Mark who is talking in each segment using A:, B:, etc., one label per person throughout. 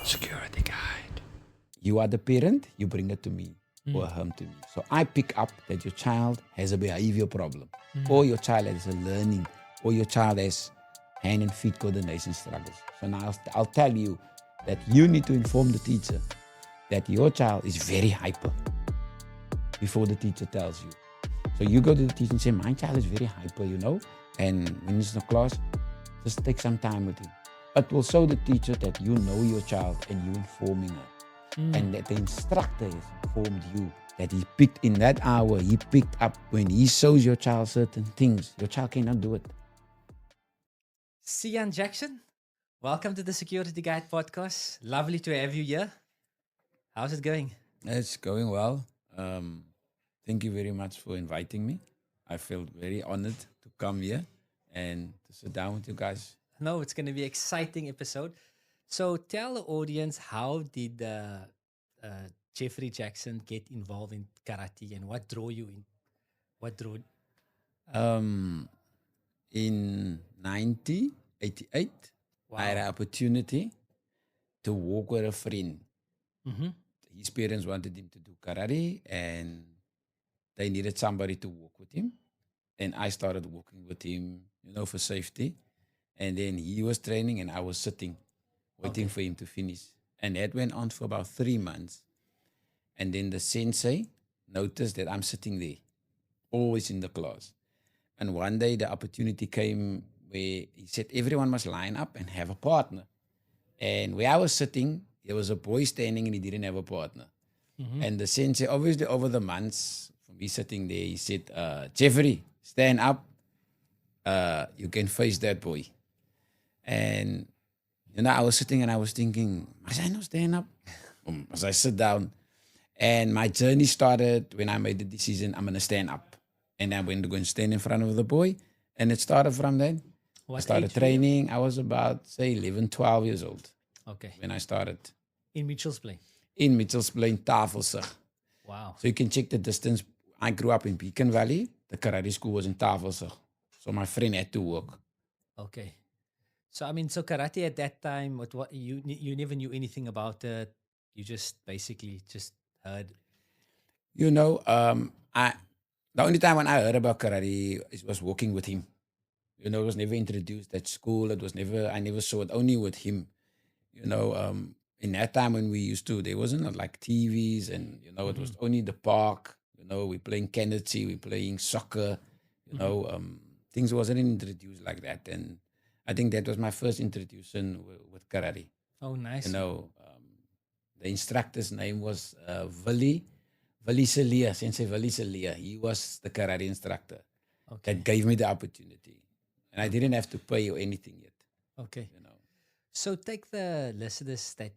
A: Security guide.
B: You are the parent, you bring it to me or him to me. So I pick up that your child has a behavior problem, or your child has a learning, or your child has hand and feet coordination struggles. So now I'll tell you that you need to inform the teacher that your child is very hyper before the teacher tells you. So you go to the teacher and say, my child is very hyper, and when it's in the class, just take some time with him. It will show the teacher that you know your child and you informing her. And that the instructor has informed you that he picked in that hour, he picked up when he shows your child certain things, your child cannot do it.
C: Sian Jackson, welcome to the Security Guide podcast. Lovely to have you here. How's it going?
B: It's going well. Thank you very much for inviting me. I feel very honored to come here and to sit down with you guys.
C: No, it's going to be an exciting episode. So tell the audience, how did Jeffrey Jackson get involved in karate and what drew you in? What drew?
B: In 1988, I had an opportunity to walk with a friend. His parents wanted him to do karate and they needed somebody to walk with him. And I started walking with him, for safety. And then he was training and I was sitting, waiting for him to finish. And that went on for about 3 months. And then the sensei noticed that I'm sitting there, always in the class. And one day the opportunity came where he said everyone must line up and have a partner. And where I was sitting, there was a boy standing and he didn't have a partner. And the sensei, obviously over the months, from me sitting there, he said, Jeffrey, stand up. You can face that boy. And, I was sitting and I was thinking, must I not stand up? Must I sit down? And my journey started when I made the decision, I'm going to stand up. And I went to go and stand in front of the boy. And it started from then. I started training. I was about, say, 11, 12 years old.
C: Okay.
B: When I started.
C: In Mitchell's Plain?
B: In Mitchell's Plain, Tafelsig.
C: Wow.
B: So you can check the distance. I grew up in Beacon Valley. The karate school was in Tafelsig. So my friend had to work. Okay.
C: So, so karate at that time, what you never knew anything about it. You just basically just heard.
B: The only time when I heard about karate was working with him. It was never introduced at school. I never saw it, only with him. In that time when we used to, there wasn't like TVs and, it was only the park. We playing candidacy, we playing soccer, things wasn't introduced like that. And I think that was my first introduction with karate.
C: Oh, nice.
B: The instructor's name was Willie Celia, Sensei Willie Celia. He was the karate instructor that gave me the opportunity. And I didn't have to pay or anything yet.
C: Okay. So take the listeners that,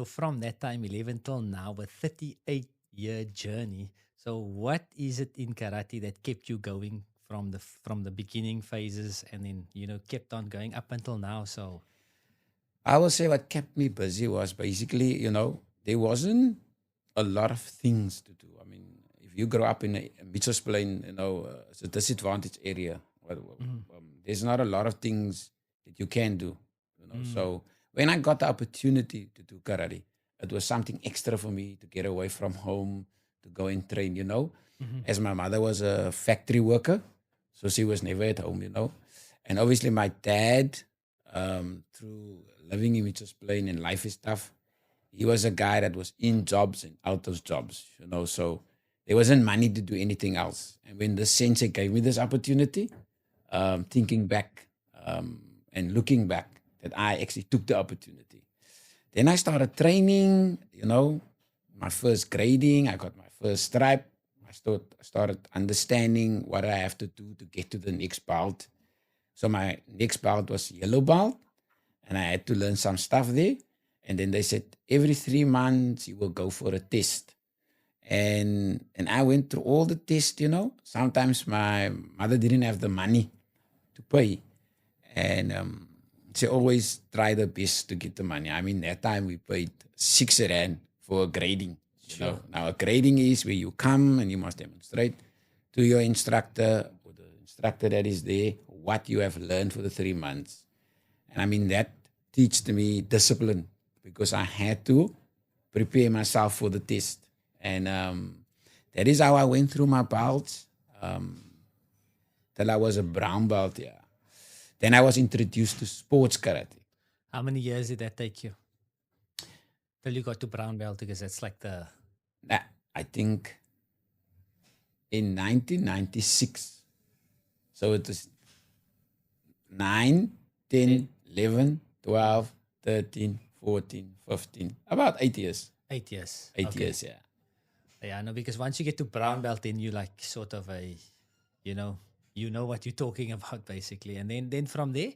C: from that time, 11 till now, a 38-year journey. So what is it in karate that kept you going from the beginning phases and then, kept on going up until now? So
B: I will say what kept me busy was basically, there wasn't a lot of things to do. If you grow up in a Mitchell's Plain, it's a disadvantaged area. There's not a lot of things that you can do. So when I got the opportunity to do karate, it was something extra for me to get away from home, to go and train, As my mother was a factory worker, so she was never at home, And obviously my dad, through living in Mitchell's Plain and life is tough, he was a guy that was in jobs and out of jobs, So there wasn't money to do anything else. And when the sensei gave me this opportunity, thinking back and looking back, that I actually took the opportunity. Then I started training, my first grading. I got my first stripe. I started understanding what I have to do to get to the next belt. So my next belt was yellow belt, and I had to learn some stuff there. And then they said, every 3 months, you will go for a test. And I went through all the tests, Sometimes my mother didn't have the money to pay. And she always tried her best to get the money. That time we paid 6 rand for a grading.
C: Sure.
B: Now a grading is where you come and you must demonstrate to your instructor or the instructor that is there what you have learned for the 3 months. And that teaches me discipline. because I had to prepare myself for the test. And that is how I went through my belts till I was a brown belt, yeah. Then I was introduced to sports karate.
C: How many years did that take you? Till you got to brown belt, because that's like the...
B: I think in 1996. So it was 9, 10, 11, 12, 13, 14, 15. About 8 years.
C: 8 years.
B: 8
C: Okay.
B: years, yeah.
C: Yeah, no, because once you get to brown belt, then you like sort of you know what you're talking about, basically. And then from there,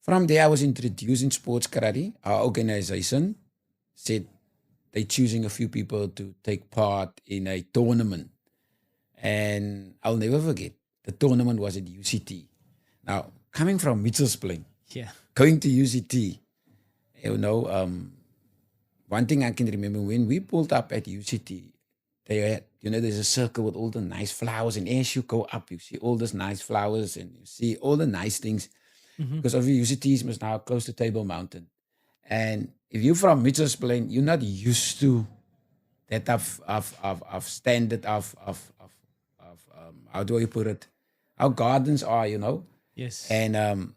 B: From there, I was introduced in sports karate. Our organization said they're choosing a few people to take part in a tournament. And I'll never forget, the tournament was at UCT. Now, coming from Mitchell's Plain,
C: yeah,
B: going to UCT, one thing I can remember when we pulled up at UCT, they had, there's a circle with all the nice flowers. And as you go up, you see all those nice flowers and you see all the nice things. Because of UCT is now close to Table Mountain. And if you're from Mitchell's Plain, you're not used to that of standard of how do I put it? How gardens are,
C: yes,
B: And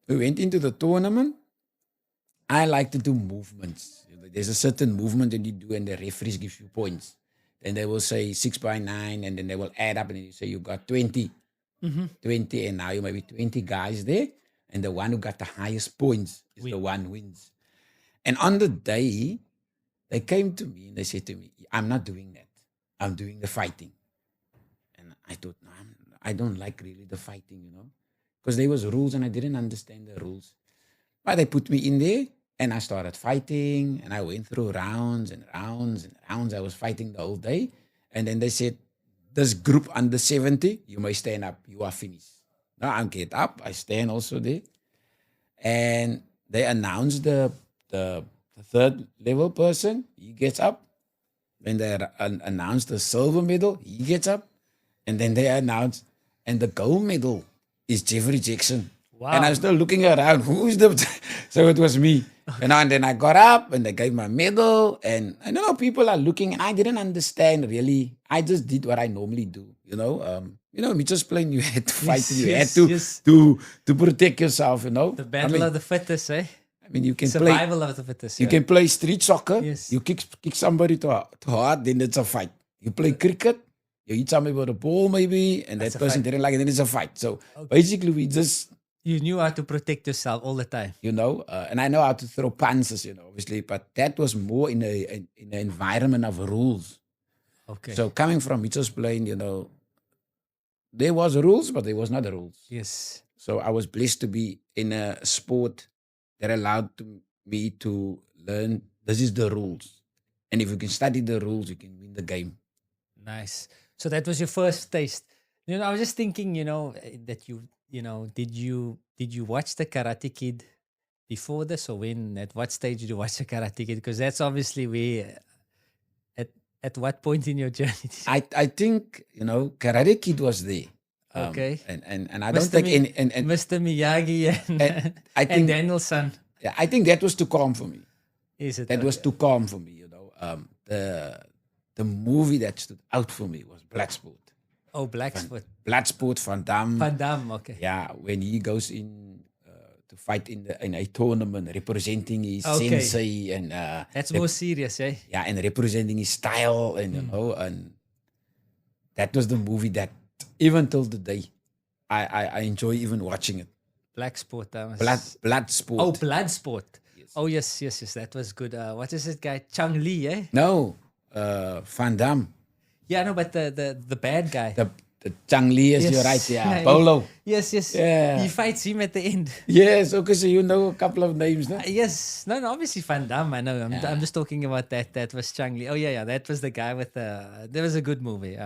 B: we went into the tournament. I like to do movements. There's a certain movement that you do, and the referees give you points. Then they will say 6 by 9, and then they will add up, and you say you got 20. 20, and now you might be 20 guys there. And the one who got the highest points is the one wins. And on the day, they came to me and they said to me, I'm not doing that. I'm doing the fighting. And I thought, no, I don't like really the fighting, because there was rules and I didn't understand the rules. But they put me in there and I started fighting and I went through rounds and rounds and rounds. I was fighting the whole day. And then they said, this group under 70, you may stand up. You are finished. Now I get up. I stand also there. And they announced the third level person. He gets up. Then they announced the silver medal. He gets up. And then they announced, and the gold medal is Jeffrey Jackson.
C: Wow.
B: And I'm still looking around. Who's the... So it was me. And then I got up and they gave my medal. And I don't know, people are looking. And I didn't understand really. I just did what I normally do. Mitchell's Plain, you had to fight. You had to protect yourself,
C: The battle of the fittest, eh?
B: I mean, you can
C: survival of the fittest.
B: You can play street soccer.
C: Yes.
B: You kick somebody to hard, then it's a fight. You play cricket. You hit somebody with a ball maybe, and that person didn't like it, then it's a fight. So basically, we just...
C: You knew how to protect yourself all the time.
B: And I know how to throw punches, obviously, but that was more in an environment of rules.
C: Okay.
B: So coming from Mitchell's Plain, there was rules, but there was not the rules.
C: Yes.
B: So I was blessed to be in a sport that allowed me to learn this is the rules. And if you can study the rules, you can win the game.
C: Nice. So that was your first taste. I was just thinking, that did you watch the Karate Kid before this, or at what stage did you watch the Karate Kid? Because that's obviously where, at what point in your journey?
B: I think, Karate Kid was there.
C: Okay.
B: And I don't think
C: Mr. Miyagi and Danielson.
B: Yeah, I think that was too calm for me.
C: Is it?
B: That was too calm for me, The movie that stood out for me was Bloodsport.
C: Oh, Bloodsport.
B: Bloodsport, Van Damme.
C: Van Damme, okay.
B: Yeah, when he goes in to fight in a tournament, representing his sensei, and
C: that's more serious, eh?
B: Yeah, and representing his style, and and that was the movie that even till the day I enjoy even watching it.
C: Bloodsport.
B: Bloodsport.
C: Oh, Bloodsport. Yes. Oh yes, that was good. What is it, guy? Chang Li, eh?
B: No, Van Damme.
C: Yeah, no, but the bad guy.
B: The Chang Li is, you're right, yeah. Polo.
C: Yes.
B: Yeah.
C: He fights him at the end.
B: Yes, okay, so you know a couple of names, no?
C: Yes. No, obviously Van Damme, I know. I'm just talking about that. That was Chang Li. Oh, yeah, that was the guy with the... There was a good movie,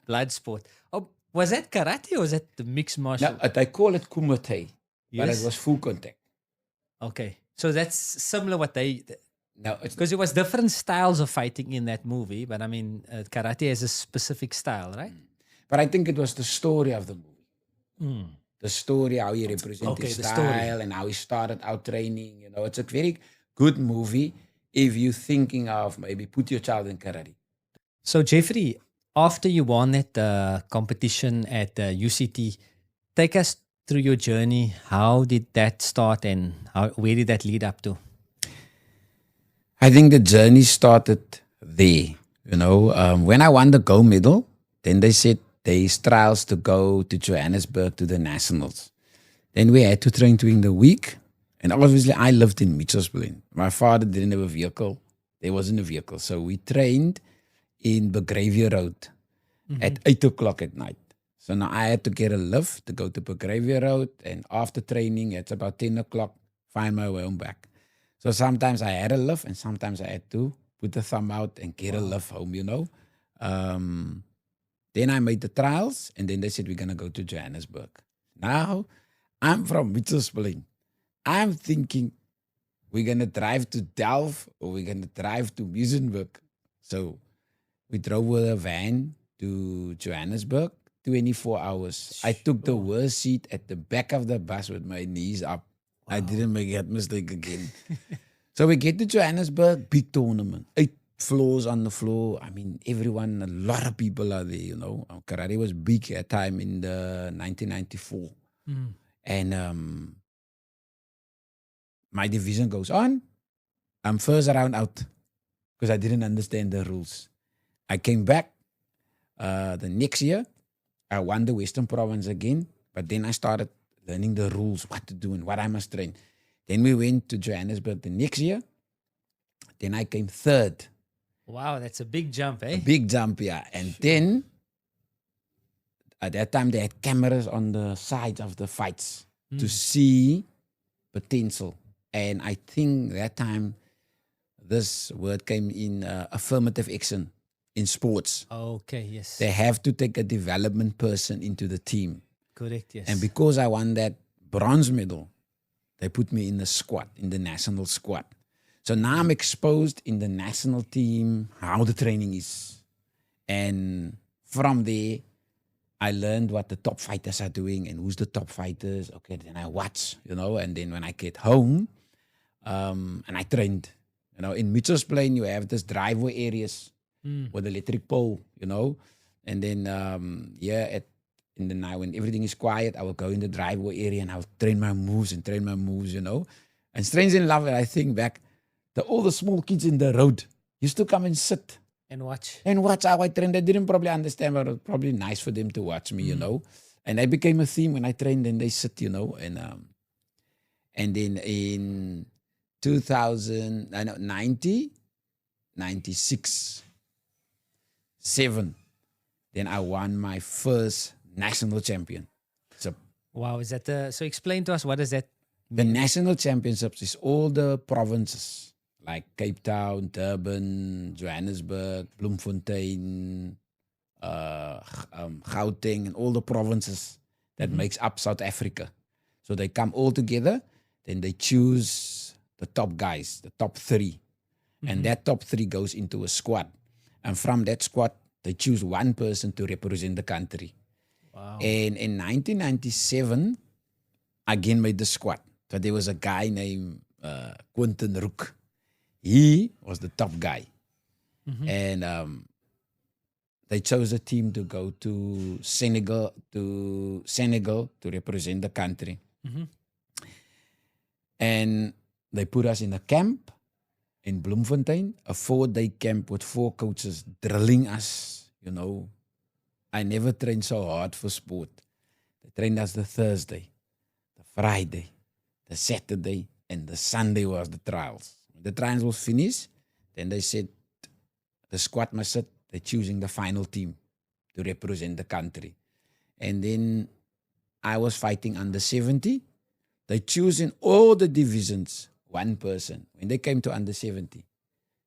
C: Bloodsport. Oh, was that karate or was that the mixed martial?
B: No, they call it kumite, but
C: Yes.
B: it was full contact.
C: Okay. So that's similar what they...
B: No, it's
C: Because it was different styles of fighting in that movie, but I mean, karate has a specific style, right?
B: But I think it was the story of the movie. The story, how he represented his
C: the story.
B: style and how he started out training. It's a very good movie. if you're thinking of maybe put your child in karate.
C: So, Jeffrey, after you won that competition at UCT, take us through your journey. How did that start and where did that lead up to?
B: I think the journey started there. When I won the gold medal, then they said there's trials to go to Johannesburg to the nationals. Then we had to train during the week. And obviously, I lived in Mitchells Plain. My father didn't have a vehicle. There wasn't a vehicle. So we trained in Begravia Road at 8 o'clock at night. So now I had to get a lift to go to Begravia Road. And after training, it's about 10 o'clock, find my way home back. So sometimes I had a lift and sometimes I had to put the thumb out and get a lift home. Then I made the trials and then they said, we're going to go to Johannesburg. Now, I'm from Mitchells Plain. I'm thinking we're going to drive to Delft or we're going to drive to Muizenberg. So we drove with a van to Johannesburg, 24 hours. I took the worst seat at the back of the bus with my knees up. Wow. I didn't make that mistake again. So we get to Johannesburg, big tournament, 8 floors on the floor. I mean, everyone, a lot of people are there, Karate was big at time in the 1994. And my division goes on. I'm first round out because I didn't understand the rules. I came back the next year. I won the Western Province again, but then I started learning the rules, what to do and what I must train. Then we went to Johannesburg the next year. Then I came third.
C: Wow, that's a big jump, eh?
B: A big jump, yeah. And then at that time they had cameras on the sides of the fights to see potential. And I think that time this word came in affirmative action in sports.
C: Okay, yes.
B: They have to take a development person into the team.
C: Correct, yes.
B: And because I won that bronze medal, they put me in the squad, in the national squad. So now I'm exposed in the national team, how the training is. And from there, I learned what the top fighters are doing and who's the top fighters. Okay, then I watch, and then when I get home, and I trained. In Mitchells Plain, you have this driveway areas with electric pole, and then in the night when everything is quiet, I will go in the driveway area and I'll train my moves. And strange enough, I think back, all the small kids in the road used to come and sit
C: and watch
B: how I trained. They didn't probably understand, but it was probably nice for them to watch me, And that became a theme when I trained and they sit, and then in 96, 7, then I won my first national champion. So
C: wow, is that so explain to us, what is that?
B: The national championships is all the provinces like Cape Town, Durban, Johannesburg, Bloemfontein, Gauteng, and all the provinces that makes up South Africa. So they come all together, then they choose the top guys, the top 3. And that top 3 goes into a squad. And from that squad, they choose one person to represent the country.
C: Wow.
B: And in 1997, I again made the squad. So there was a guy named Quentin Rook. He was the top guy. And they chose a team to go to Senegal to represent the country. And they put us in a camp in Bloemfontein, a 4-day camp with 4 coaches drilling us, I never trained so hard for sport. They trained us the Thursday, the Friday, the Saturday, and the Sunday was the trials. When the trials was finished, then they said the squad must sit. They're choosing the final team to represent the country. And then I was fighting under 70. They choose in all the divisions one person. When they came to under 70,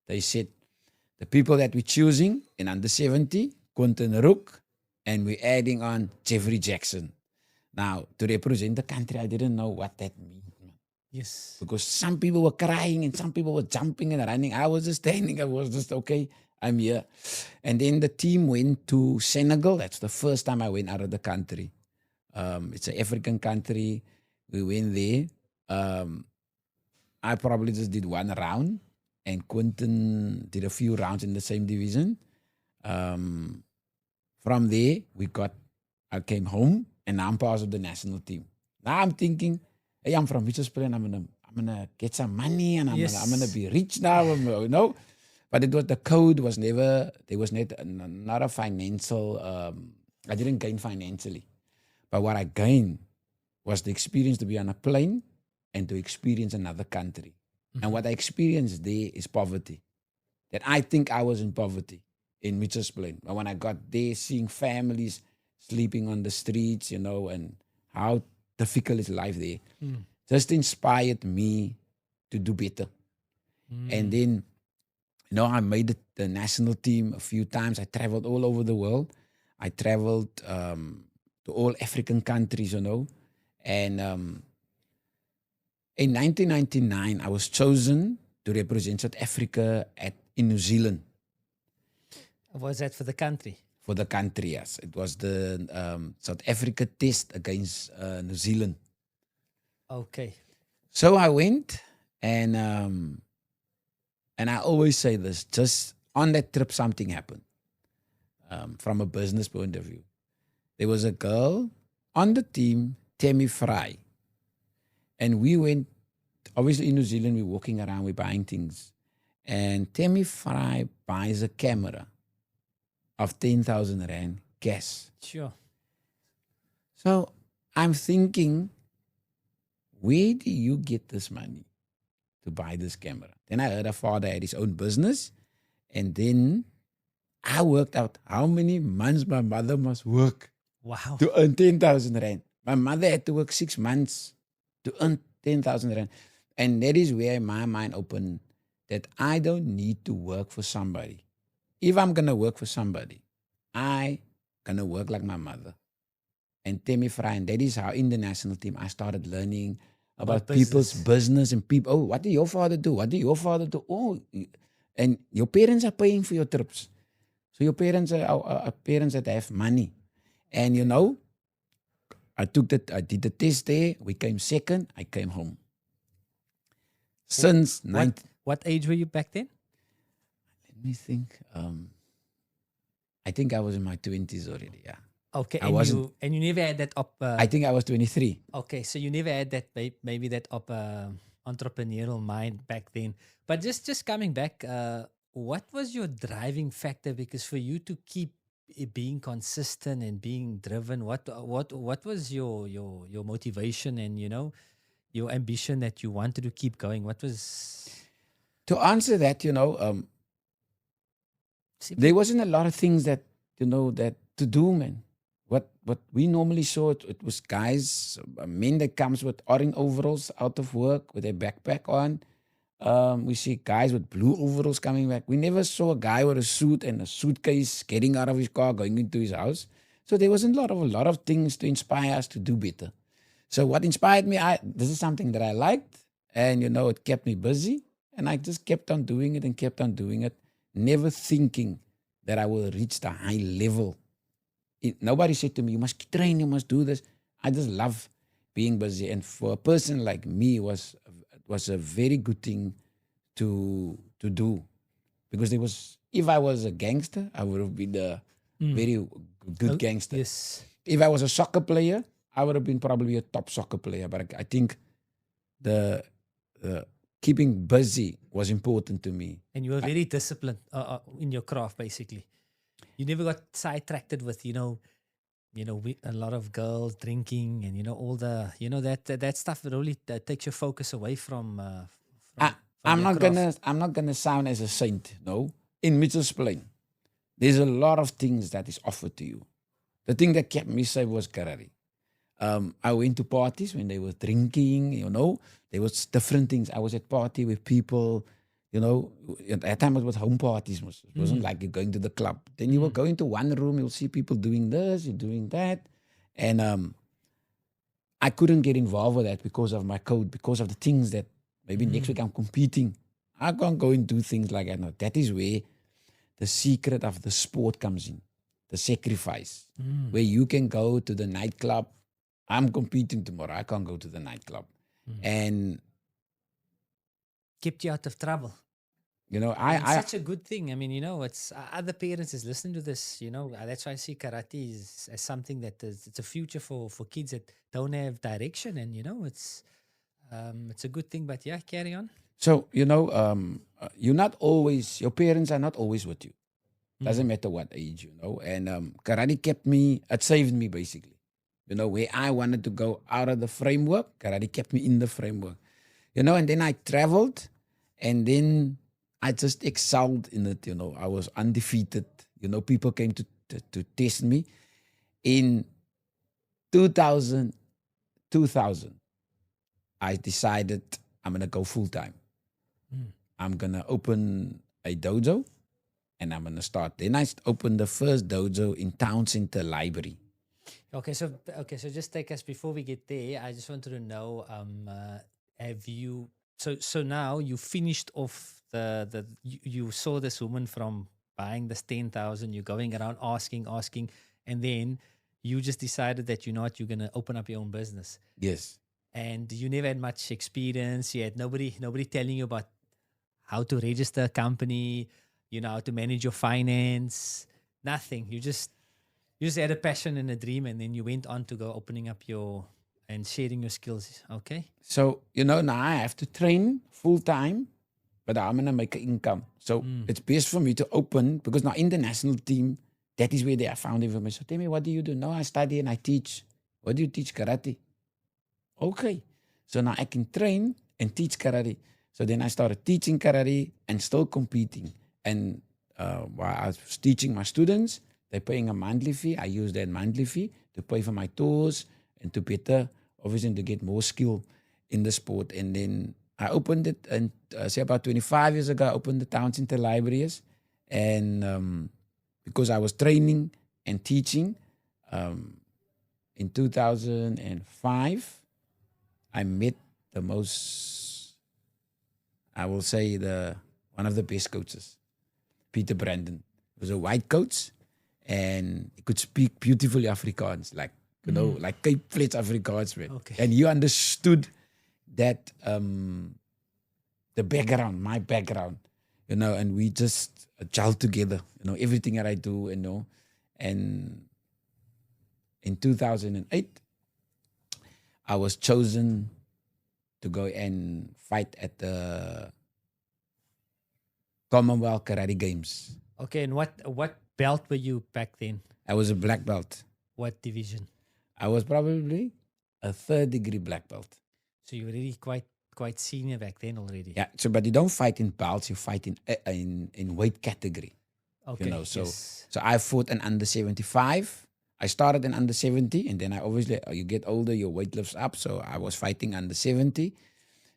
B: they said, the people that we're choosing in under 70, Quentin Rook, and we're adding on Jeffrey Jackson. Now, to represent the country, I didn't know what that meant.
C: Yes.
B: Because some people were crying and some people were jumping and running. I was just standing. I was just, okay, I'm here. And then the team went to Senegal. That's the first time I went out of the country. It's an African country. We went there. I probably just did one round. and Quentin did a few rounds in the same division. From there, I came home, and now I'm part of the national team. Now I'm thinking, hey, I'm from Mitchellsplein. I'm gonna get some money, and I'm gonna
C: Yes.
B: be rich now. You know, but it was the code was never there was not a financial. I didn't gain financially, but what I gained was the experience to be on a plane and to experience another country. And what I experienced there is poverty. That I think I was in poverty in Mitchell's Plain. But when I got there, seeing families sleeping on the streets, and how difficult is life there, just inspired me to do better. And then, I made the national team a few times. I traveled all over the world. I traveled to all African countries, And in 1999, I was chosen to represent South Africa in New Zealand.
C: Was that for the country?
B: For the country, yes. It was the South Africa test against New Zealand.
C: Okay.
B: So I went, and I always say this, just on that trip, something happened from a business point of view. There was a girl on the team, Tammy Fry. And we went, obviously in New Zealand, we're walking around, we're buying things. And Tammy Fry buys a camera of 10,000 Rand cash.
C: Sure.
B: So I'm thinking, where do you get this money to buy this camera? Then I heard her father had his own business. And then I worked out how many months my mother must work
C: Wow.
B: to earn 10,000 Rand. My mother had to work 6 months to earn 10,000 Rand. And that is where my mind opened that I don't need to work for somebody. If I'm going to work for somebody, I going to work like my mother. And Tammy Fry, and that is how in the national team I started learning about people's business and people. Oh, what did your father do? What did your father do? Oh, and your parents are paying for your trips. So your parents are parents that have money. And I did the test there. We came second. I came home. Since
C: What age were you back then?
B: let me think. I think I was in my 20s already. Yeah.
C: Okay,
B: I wasn't.
C: you never had that
B: I think I was 23.
C: okay, so you never had that maybe that entrepreneurial mind back then. But just coming back, what was your driving factor? Because for you to keep being consistent and being driven, what was your motivation and your ambition that you wanted to keep going? What was
B: To answer that, there wasn't a lot of things that that to do, man. What we normally saw, it was guys, men that comes with orange overalls out of work with a backpack on. We see guys with blue overalls coming back. We never saw a guy with a suit and a suitcase getting out of his car, going into his house. So there wasn't a lot of things to inspire us to do better. So what inspired me, this is something that I liked, and it kept me busy, and I just kept on doing it and kept on doing it, never thinking that I will reach the high level. Nobody said to me, you must train, you must do this. I just love being busy. And for a person like me, it was a very good thing to do. Because if I was a gangster, I would have been a very good gangster.
C: yes.
B: If I was a soccer player, I would have been probably a top soccer player. But I think the keeping busy was important to me.
C: And you were very disciplined in your craft, basically. You never got sidetracked with, a lot of girls drinking and all the, that stuff that really takes your focus away from.
B: I'm
C: your craft.
B: I'm not gonna sound as a saint. No, in Mitchell's Plain, there's a lot of things that is offered to you. The thing that kept me safe was karate. I went to parties when they were drinking. There was different things. I was at party with people. At that time it was home parties. It wasn't like you're going to the club. Then you will go into one room, you'll see people doing this, you're doing that. And I couldn't get involved with that because of my code, because of the things that maybe next week I'm competing. I can't go and do things like that. No, that is where the secret of the sport comes in, the sacrifice, where you can go to the nightclub. I'm competing tomorrow. I can't go to the nightclub. And
C: Kept you out of trouble.
B: You know,
C: I mean, such a good thing. I mean, it's other parents is listening to this. That's why I see karate as something that it's a future for kids that don't have direction, and it's a good thing. But yeah, carry on.
B: so, you're not always, your parents are not always with you. Doesn't matter what age, And karate kept me, it saved me basically. Where I wanted to go out of the framework, karate kept me in the framework. And then I traveled and then I just excelled in it. I was undefeated. People came to test me. In 2000, 2000, I decided I'm going to go full time. I'm going to open a dojo and I'm going to start. Then I opened the first dojo in Town Center Library.
C: Okay, so just take us before we get there. I just wanted to know, have you so now you finished off you saw this woman from buying this 10,000. You're going around asking, and then you just decided that you're gonna open up your own business.
B: Yes.
C: And you never had much experience. You had nobody telling you about how to register a company, how to manage your finance. Nothing. You just had a passion and a dream, and then you went on to go opening up and sharing your skills. Okay.
B: So, now I have to train full time, but I'm going to make an income. So it's best for me to open, because now in the national team, that is where they have found information. So tell me, what do you do? No, I study and I teach. What do you teach? Karate. Okay. So now I can train and teach karate. So then I started teaching karate and still competing. And while I was teaching my students, they're paying a monthly fee. I use that monthly fee to pay for my tours and to better, obviously, to get more skill in the sport. And then I opened it, and say about 25 years ago, I opened the Town Center Libraries. And because I was training and teaching, in 2005, I met the most, I will say, one of the best coaches, Peter Brandon. He was a white coach, and he could speak beautifully Afrikaans, like like Cape Flats Afrikaans, man.
C: Okay.
B: And you understood that the background, my background, and we just gelled together, everything that I do, and in 2008, I was chosen to go and fight at the Commonwealth Karate Games.
C: Okay, and what belt were you back then?
B: I was a black belt.
C: What division?
B: I was probably a 3rd-degree black belt.
C: So you were really quite senior back then already.
B: Yeah. So, but you don't fight in belts; you fight in weight category.
C: Okay.
B: So
C: Yes.
B: so I fought in under 75. I started in under 70, and then I obviously, you get older, your weight lifts up. So I was fighting under 70.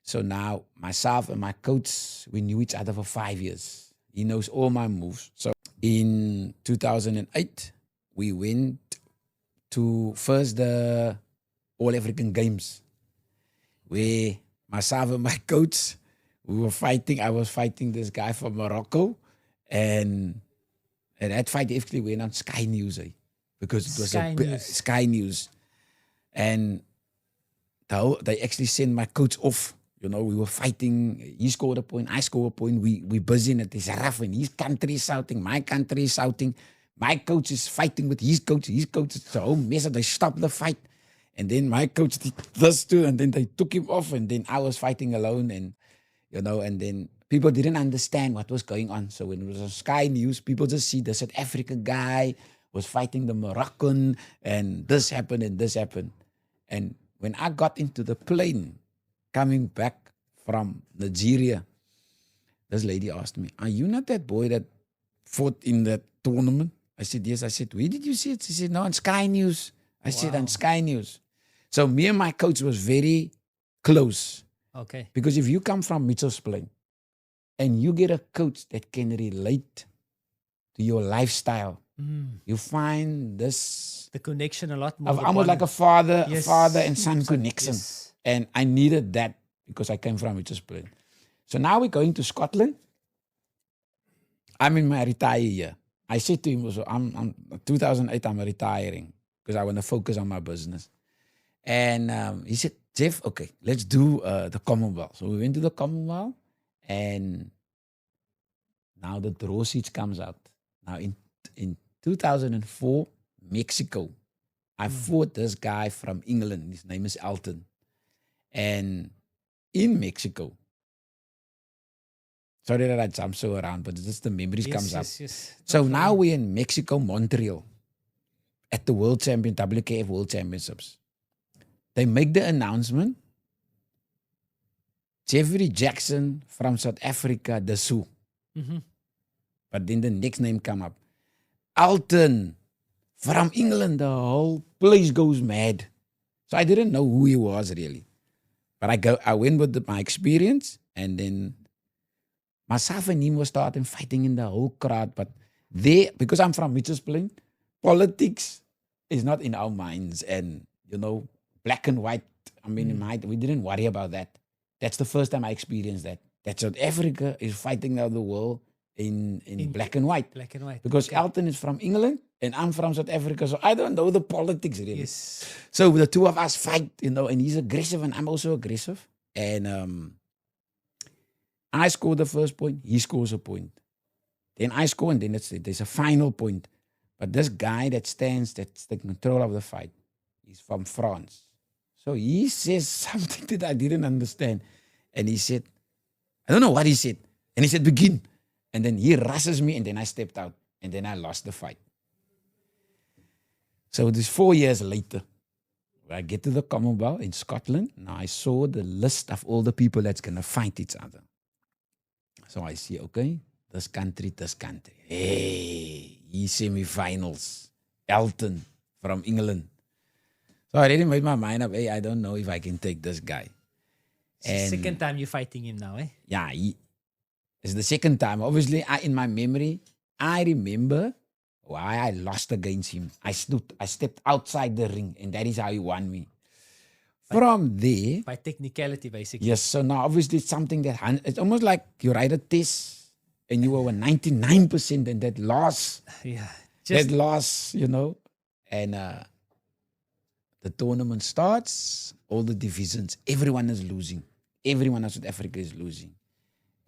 B: So now myself and my coach, we knew each other for 5 years. He knows all my moves. So in 2008, we went to first the All African Games, where myself and my coach, we were fighting. I was fighting this guy from Morocco, and that fight actually went on Sky News, because it was Sky News. And they actually sent my coach off. We were fighting. He scored a point, I scored a point. We busy in it. It's rough, and his country is shouting, my country is shouting. My coach is fighting with his coach. His coach is so mess. They stopped the fight. And then my coach did this too, and then they took him off, and then I was fighting alone, and and then people didn't understand what was going on. So when it was on Sky News, people just see the South African guy was fighting the Moroccan, and this happened and this happened. And when I got into the plane coming back from Nigeria, this lady asked me, "Are you not that boy that fought in that tournament?" I said, "Yes." I said, "Where did you see it?" She said, "No, on Sky News." I said, "On Sky News." So me and my coach was very close.
C: Okay.
B: Because if you come from Mitchell's Plain and you get a coach that can relate to your lifestyle, you find
C: the connection a lot more.
B: Of almost like a father and son connection.
C: Yes.
B: And I needed that because I came from Mitchell's Plain. So now we're going to Scotland. I'm in my retire year. I said to him also, I'm 2008, I'm retiring because I want to focus on my business. And he said, "Jeff, okay, let's do the Commonwealth." So we went to the Commonwealth, and Now the draw sheets comes out. Now in 2004, Mexico, I fought this guy from England. His name is Elton. And in Mexico, sorry that I jump so around, but just the memories comes up.
C: Yes.
B: So now we're in Mexico, Montreal, at the WKF World Championships. They make the announcement. Jeffrey Jackson from South Africa, the Sioux. But then the next name come up. Alton from England, the whole place goes mad. So I didn't know who he was really. But I went with my experience, and then myself and him was starting fighting in the whole crowd. But because I'm from Mitchells Plain, politics is not in our minds. And, black and white, we didn't worry about that. That's the first time I experienced that. That South Africa is fighting out the world in black and white.
C: Black and white.
B: Because Elton is from England and I'm from South Africa. So I don't know the politics really.
C: Yes.
B: So the two of us fight, and he's aggressive and I'm also aggressive. And I score the first point, he scores a point. Then I score and then there's a final point. But this guy that's taking control of the fight, he's from France. So he says something that I didn't understand. And he said, I don't know what he said. And he said, begin. And then he rushes me and then I stepped out. And then I lost the fight. So this 4 years later, I get to the Commonwealth in Scotland. Now I saw the list of all the people that's going to fight each other. So I see, okay, this country. Hey, he semi-finals. Elton from England. So I already made my mind up, hey, I don't know if I can take this guy.
C: And second time you're fighting him now, eh?
B: Yeah, it's the second time. Obviously, in my memory, I remember why I lost against him. I stepped outside the ring, and that is how he won me. From there...
C: By technicality, basically.
B: Yes, so now obviously it's something that... It's almost like you write a test, and you were 99%, and that loss...
C: Yeah.
B: That loss, and... the tournament starts, all the divisions, everyone is losing. Everyone in South Africa is losing.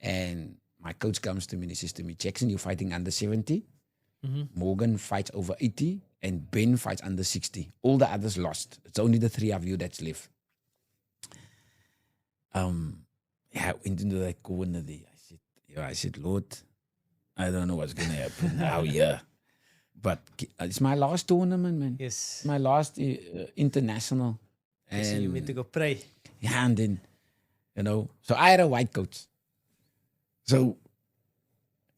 B: And my coach comes to me and he says to me, Jackson, you're fighting under 70. Morgan fights over 80. And Ben fights under 60. All the others lost. It's only the three of you that's left. I went into that corner there. I said, Lord, I don't know what's going to happen now here. But it's my last tournament, man.
C: Yes.
B: My last international.
C: And so you went to go pray.
B: Yeah, and then, so I had a white coach. So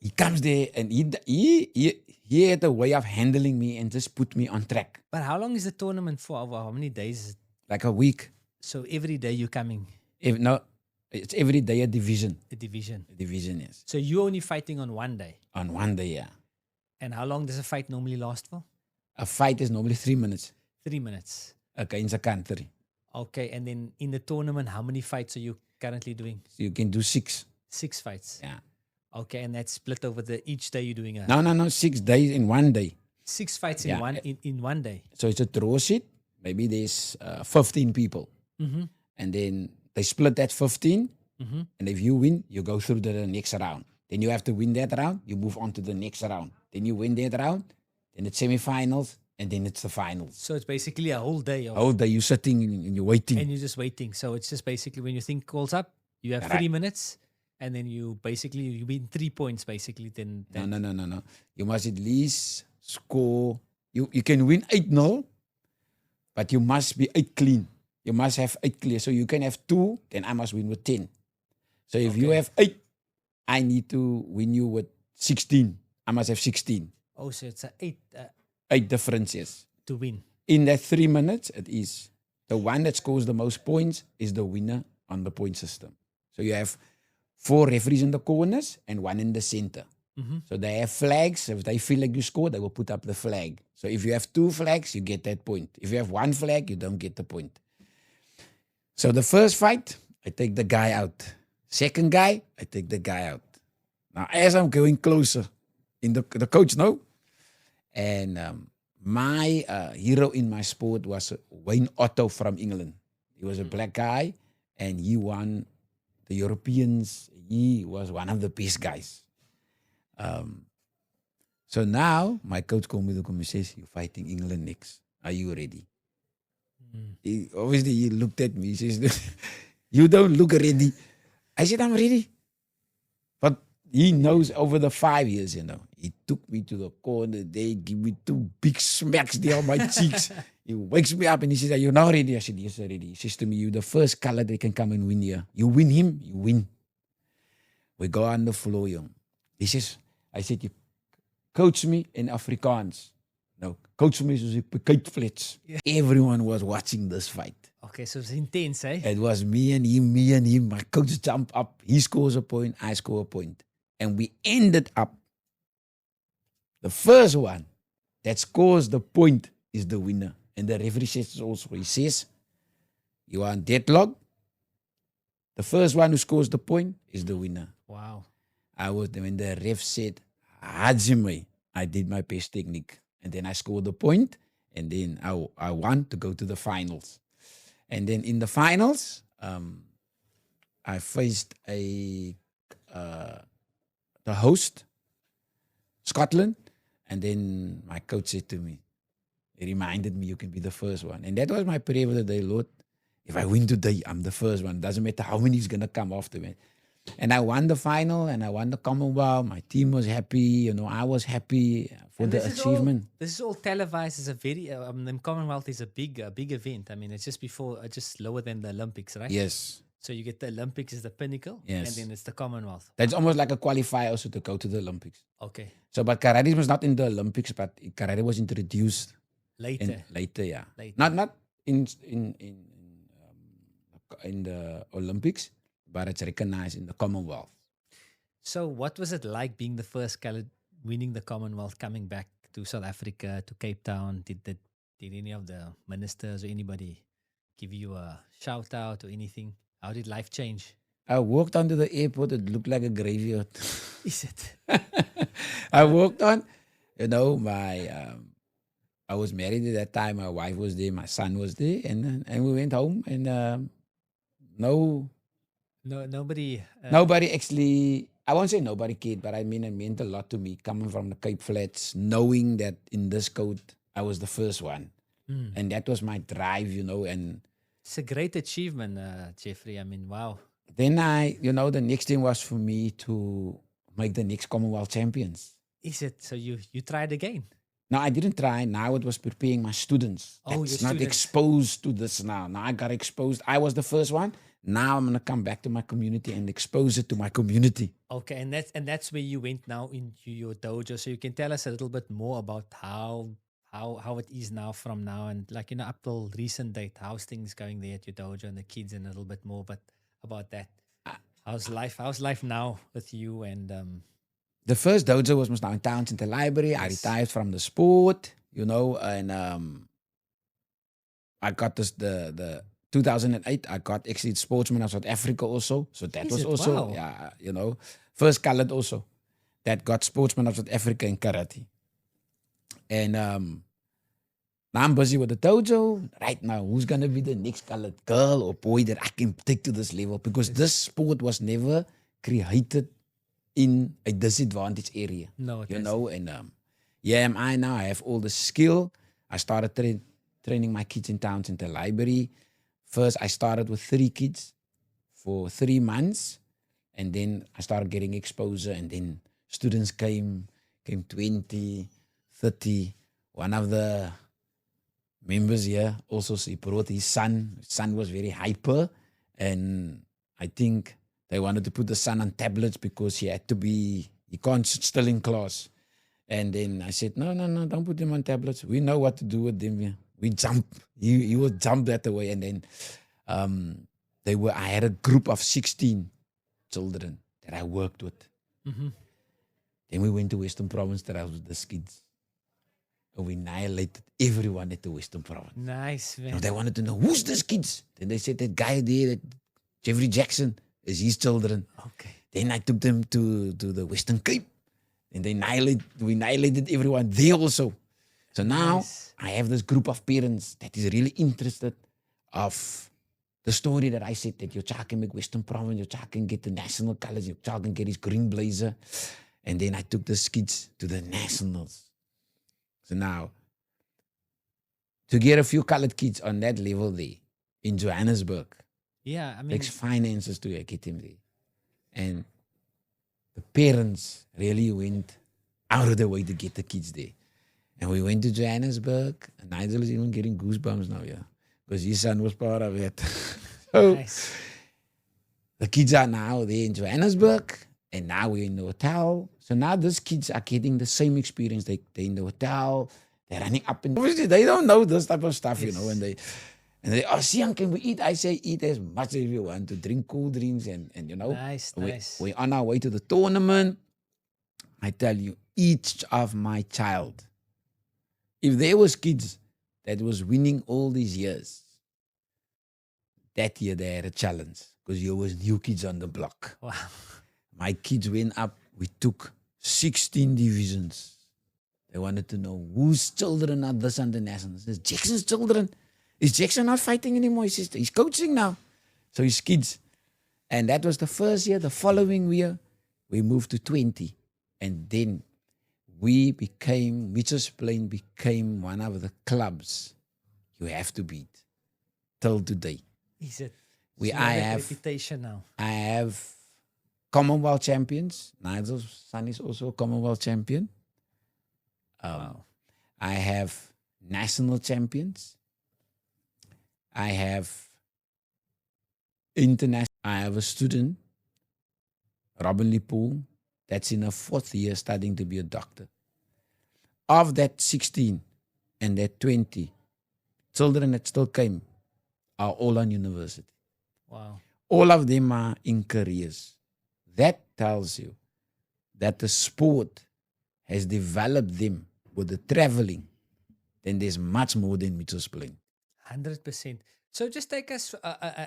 B: he comes there and he had a way of handling me and just put me on track.
C: But how long is the tournament for? How many days is it?
B: Like a week.
C: So every day you're coming?
B: It's every day a division.
C: A division?
B: A division, yes.
C: So you're only fighting on one day?
B: On one day, yeah.
C: And how long does a fight normally last for?
B: A fight is normally 3 minutes.
C: 3 minutes.
B: Against a country.
C: Okay, and then in the tournament, how many fights are you currently doing?
B: So you can do 6.
C: 6 fights?
B: Yeah.
C: Okay, and that's split over each day you're doing
B: No, 6 days in one day.
C: 6 fights in one day.
B: So it's a draw sheet. Maybe there's 15 people. And then they split that 15. And if you win, you go through to the next round. Then you have to win that round. You move on to the next round. Then you win that round. Then it's semifinals. And then it's the finals.
C: So it's basically a whole day.
B: Whole day you're sitting and you're waiting.
C: And you're just waiting. So it's just basically when you think calls up, you have 3 minutes. And then you win 3 points basically. Then
B: No. You must at least score. You can win 8-0. But you must be 8 clean. You must have 8 clear. So you can have 2. Then I must win with 10. So if you have 8. I need to win you with 16. I must have 16.
C: Oh, so it's 8.
B: 8 differences.
C: To win.
B: In that 3 minutes, it is the one that scores the most points is the winner on the point system. So you have 4 referees in the corners and 1 in the center. So they have flags. If they feel like you scored, they will put up the flag. So if you have 2 flags, you get that point. If you have 1 flag, you don't get the point. So the first fight, I take the guy out. Second guy, I take the guy out. Now, as I'm going closer, the coach know. And my hero in my sport was Wayne Otto from England. He was a black guy, and he won the Europeans. He was one of the best guys. Um, so now my coach called me to come and says, "You're fighting England next. Are you ready?" Obviously, he looked at me. He says, "You don't look ready." I said, "I'm ready." But he knows over the 5 years, he took me to the corner. They give me two big smacks there on my cheeks. He wakes me up and he says, "Are you now ready?" I said, "Yes, I'm ready." He says to me, "You're the first color that can come and win here. You win him, you win." We go on the floor, young. I said, "You coach me in Afrikaans. No, coach me soos ek kyk flits." Everyone was watching this fight.
C: Okay, so it's intense, eh?
B: It was me and him. My coach jump up. He scores a point, I score a point. And we ended up, the first one that scores the point is the winner. And the referee says also, he says, "You are on deadlock. The first one who scores the point is the winner."
C: Wow.
B: When the ref said, "Hajime," I did my best technique. And then I scored the point. And then I won to go to the finals. And then in the finals, I faced the host, Scotland. And then my coach said to me, he reminded me, "You can be the first one." And that was my prayer for the day, "Lord, if I win today, I'm the first one. Doesn't matter how many is going to come after me." And I won the final and I won the Commonwealth. My team was happy. I was happy for
C: And
B: the achievement.
C: This is all televised as a very, the Commonwealth is a big event. I mean, it's just just lower than the Olympics, right?
B: Yes.
C: So you get the Olympics as the pinnacle,
B: Yes.
C: and then it's the Commonwealth.
B: That's almost like a qualifier also to go to the Olympics.
C: Okay.
B: So, but karate was not in the Olympics, but karate was introduced
C: Later.
B: later, yeah.
C: Later.
B: Not in the Olympics, but it's recognized in the Commonwealth.
C: So what was it like being the first color winning the Commonwealth, coming back to South Africa, to Cape Town? Did any of the ministers or anybody give you a shout out or anything? How did life change?
B: I walked onto the airport, it looked like a graveyard.
C: Is it?
B: I walked on, I was married at that time. My wife was there, my son was there, and we went home, and
C: Nobody.
B: nobody actually. I won't say nobody cared, but I mean it meant a lot to me coming from the Cape Flats, knowing that in this code I was the first one, and that was my drive, and.
C: It's a great achievement, Jeffrey. I mean, wow.
B: Then the next thing was for me to make the next Commonwealth champions.
C: Is it? So you tried again?
B: No, I didn't try. Now it was preparing my students.
C: Oh,
B: That's
C: your
B: not
C: students.
B: exposed to this now. Now I got exposed. I was the first one. Now I'm gonna come back to my community and expose it to my community.
C: Okay, and that's where you went now into your dojo. So you can tell us a little bit more about how it is now from now and up till recent date. How's things going there at your dojo and the kids, and a little bit more, but about that. How's life? How's life now with you and
B: The first dojo was now in Towns in the library. I retired from the sport, and I got the 2008. I got actually Sportsman of South Africa also. So that
C: Is
B: was
C: it?
B: also
C: Wow.
B: first colored also that got Sportsman of South Africa in karate. And now I'm busy with the dojo right now. Who's gonna be the next colored girl or boy that I can take to this level? Because this sport was never created in a disadvantaged area.
C: No, it
B: you
C: isn't.
B: know, and here am I now. I have all the skill. I started training my kids in Towns in the library. First, I started with 3 kids for 3 months, and then I started getting exposure, and then students came 20, 30. One of the members here also, he brought his son. His son was very hyper, and I think they wanted to put the son on tablets because he can't sit still in class. And then I said, no, don't put him on tablets. We know what to do with them. We jump. He will jump that away. And then I had a group of 16 children that I worked with.
C: Mm-hmm.
B: Then we went to Western Province that I was with the kids. And we annihilated everyone at the Western Province.
C: Nice, man.
B: Now they wanted to know, who's this kids? Then they said, that guy there, that Jeffrey Jackson, is his children.
C: Okay.
B: Then I took them to the Western Cape. And we annihilated everyone there also. So now
C: Nice.
B: I have this group of parents that is really interested of the story that I said, that your child can make Western Province, your child can get the national colors, your child can get his green blazer. And then I took the kids to the nationals. So now, to get a few colored kids on that level there in Johannesburg,
C: Yeah, I mean,
B: takes finances to get him there. And the parents really went out of their way to get the kids there. And we went to Johannesburg, and Nigel is even getting goosebumps now, yeah, because his son was part of it. So
C: nice.
B: the kids are now there in Johannesburg, and now we're in the hotel. So now these kids are getting the same experience. They're in the hotel, they're running up and obviously they don't know this type of stuff, you know, and they, oh, Sian, can we eat? I say, eat as much as you want, to drink cool drinks, and you know,
C: Nice.
B: we're on our way to the tournament. I tell you, each of my child, if there was kids that was winning all these years, that year they had a challenge because there was new kids on the block.
C: Wow.
B: My kids went up. We took 16 divisions. They wanted to know whose children are this on the nationals. It's Jackson's children. Is Jackson not fighting anymore? He's coaching now. So his kids. And that was the first year. The following year, we moved to 20. And then Mitchell's Plain became one of the clubs you have to beat till today.
C: Is it?
B: I have
C: reputation now.
B: I have Commonwealth champions. Nigel's son is also a Commonwealth champion.
C: Wow.
B: I have national champions. I have international. I have a student, Robin Lipool, that's in her 4th year studying to be a doctor. Of that 16 and that 20, children that still came are all on university.
C: Wow.
B: All of them are in careers. That tells you that the sport has developed them with the traveling. Then there's much more than Mitchell's Plain.
C: 100%. So just take us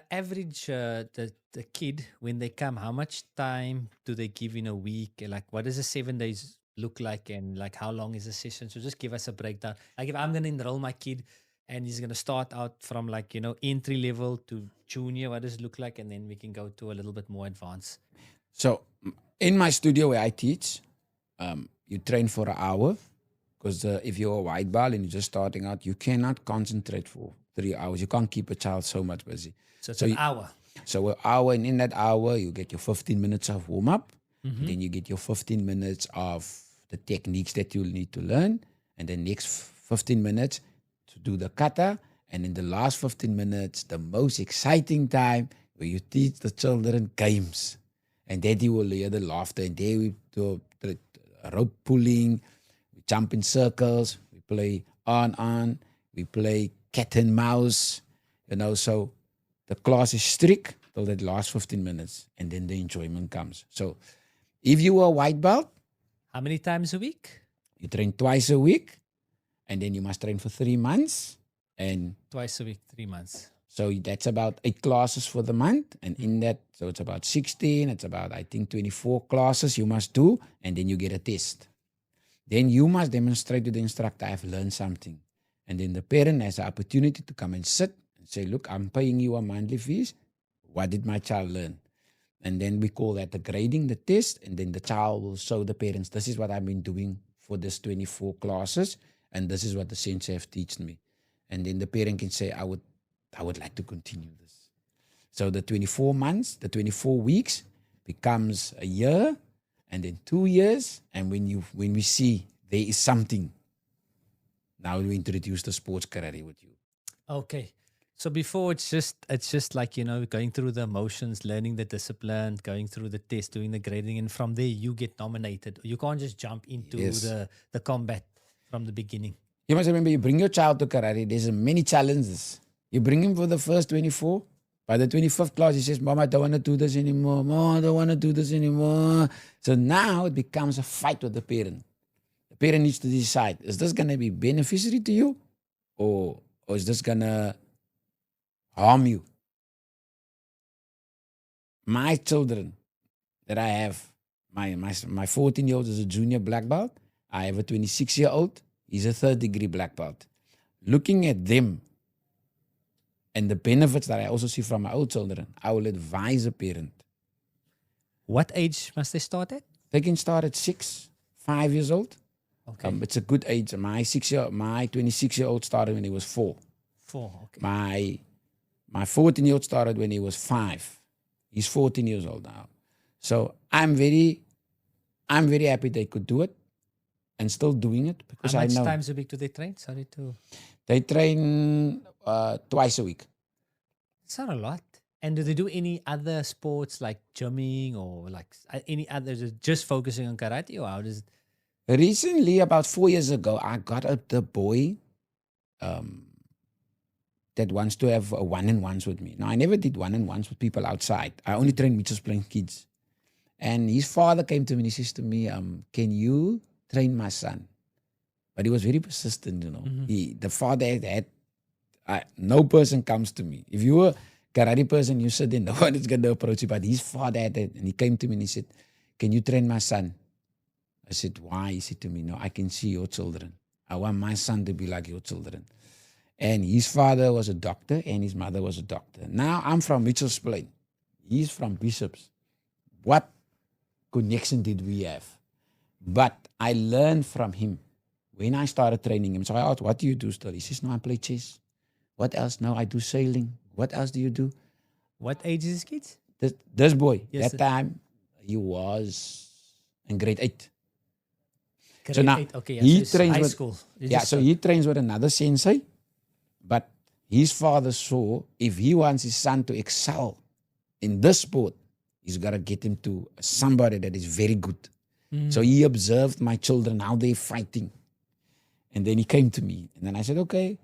C: average the kid when they come. How much time do they give in a week? Like, what does the 7 days look like, and like how long is the session? So just give us a breakdown. Like, if I'm going to enroll my kid and he's going to start out from like, you know, entry level to junior, what does it look like? And then we can go to a little bit more advanced.
B: So in my studio where I teach, you train for an hour, because if you're a white belt and you're just starting out, you cannot concentrate for 3 hours. You can't keep a child so much busy.
C: So it's an hour.
B: So an hour, and in that hour, you get your 15 minutes of warm-up. Mm-hmm. Then you get your 15 minutes of the techniques that you'll need to learn. And then next 15 minutes to do the kata. And in the last 15 minutes, the most exciting time where you teach the children games. And then you will hear the laughter. And there we do rope pulling, we jump in circles, we play on, we play cat and mouse, you know. So the class is strict till that last 15 minutes, and then the enjoyment comes. So if you are a white belt,
C: how many times a week?
B: You train twice a week, and then you must train for 3 months. And
C: twice a week, 3 months.
B: So that's about 8 classes for the month. And in that, so it's about 16, it's about, I think, 24 classes you must do, and then you get a test. Then you must demonstrate to the instructor, I've learned something. And then the parent has the opportunity to come and sit and say, look, I'm paying you a monthly fees. What did my child learn? And then we call that the grading, the test, and then the child will show the parents, this is what I've been doing for this 24 classes, and this is what the sensei have taught me. And then the parent can say, I would like to continue this. So the 24 months, the 24 weeks becomes a year, and then 2 years. And when we see there is something, now we introduce the sports karate with you.
C: Okay. So before it's just like, you know, going through the emotions, learning the discipline, going through the test, doing the grading, and from there you get nominated. You can't just jump into the combat from the beginning.
B: You must remember, you bring your child to karate, there's many challenges. You bring him for the first 24. By the 25th class, he says, Mom, I don't want to do this anymore. Mom, I don't want to do this anymore. So now it becomes a fight with the parent. The parent needs to decide, is this going to be beneficiary to you? Or is this going to harm you? My children that I have, my 14-year-old is a junior black belt. I have a 26-year-old. He's a 3rd-degree black belt. Looking at them and the benefits that I also see from my own children, I will advise a parent.
C: What age must they start at?
B: They can start at 6, 5 years old.
C: Okay.
B: It's a good age. My 26-year-old started when he was 4.
C: 4. Okay.
B: My 14-year-old started when he was 5. He's 14 years old now. So I'm very happy they could do it and still doing it because
C: How
B: I
C: much
B: know
C: times a week do they train? Sorry to.
B: they train twice a week.
C: It's not a lot. And do they do any other sports like gymming or like any others? Just focusing on karate, or how does it?
B: Recently, about 4 years ago, I got the boy that wants to have a one-on-ones with me. Now, I never did one-on-ones with people outside. I only trained Mitchell's playing kids. And his father came to me and he says to me, can you train my son? But he was very persistent, you know. The father had no person comes to me. If you were a karate person, you said, then no one is going to approach you. But his father had it, and he came to me and he said, can you train my son? I said, why? He said to me, no, I can see your children. I want my son to be like your children. And his father was a doctor and his mother was a doctor. Now I'm from Mitchell's Plain. He's from Bishop's. What connection did we have? But I learned from him when I started training him. So I asked, what do you do still? He says, no, I play chess. What else? No, I do sailing. What else do you do?
C: What age is this kid?
B: This boy,
C: Yes,
B: that time, he was in grade 8.
C: Grade
B: So now
C: 8. Okay, yeah,
B: he
C: so
B: trains
C: high
B: with,
C: school.
B: so he trains with another sensei. But his father saw if he wants his son to excel in this sport, he's got to get him to somebody that is very good. So he observed my children, how they're fighting. And then he came to me. And then I said, okay.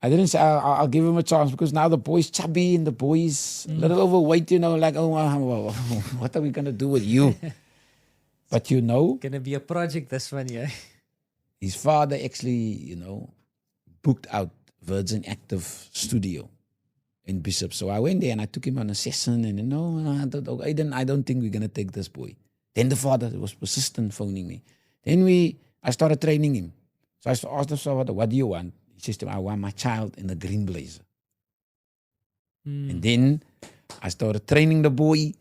B: I didn't say I'll give him a chance because now the boy's chubby and the boy's a little overweight, you know, like, oh, what are we going to do with you? But you know,
C: Gonna be a project this one, yeah.
B: his father actually, you know, booked out Virgin Active Studio in Bishop. So I went there and I took him on a session and I don't think we're going to take this boy. Then the father was persistent phoning me. Then I started training him. So I asked the father, what do you want? He says to me, I want my child in a green blazer. And then I started training the boy.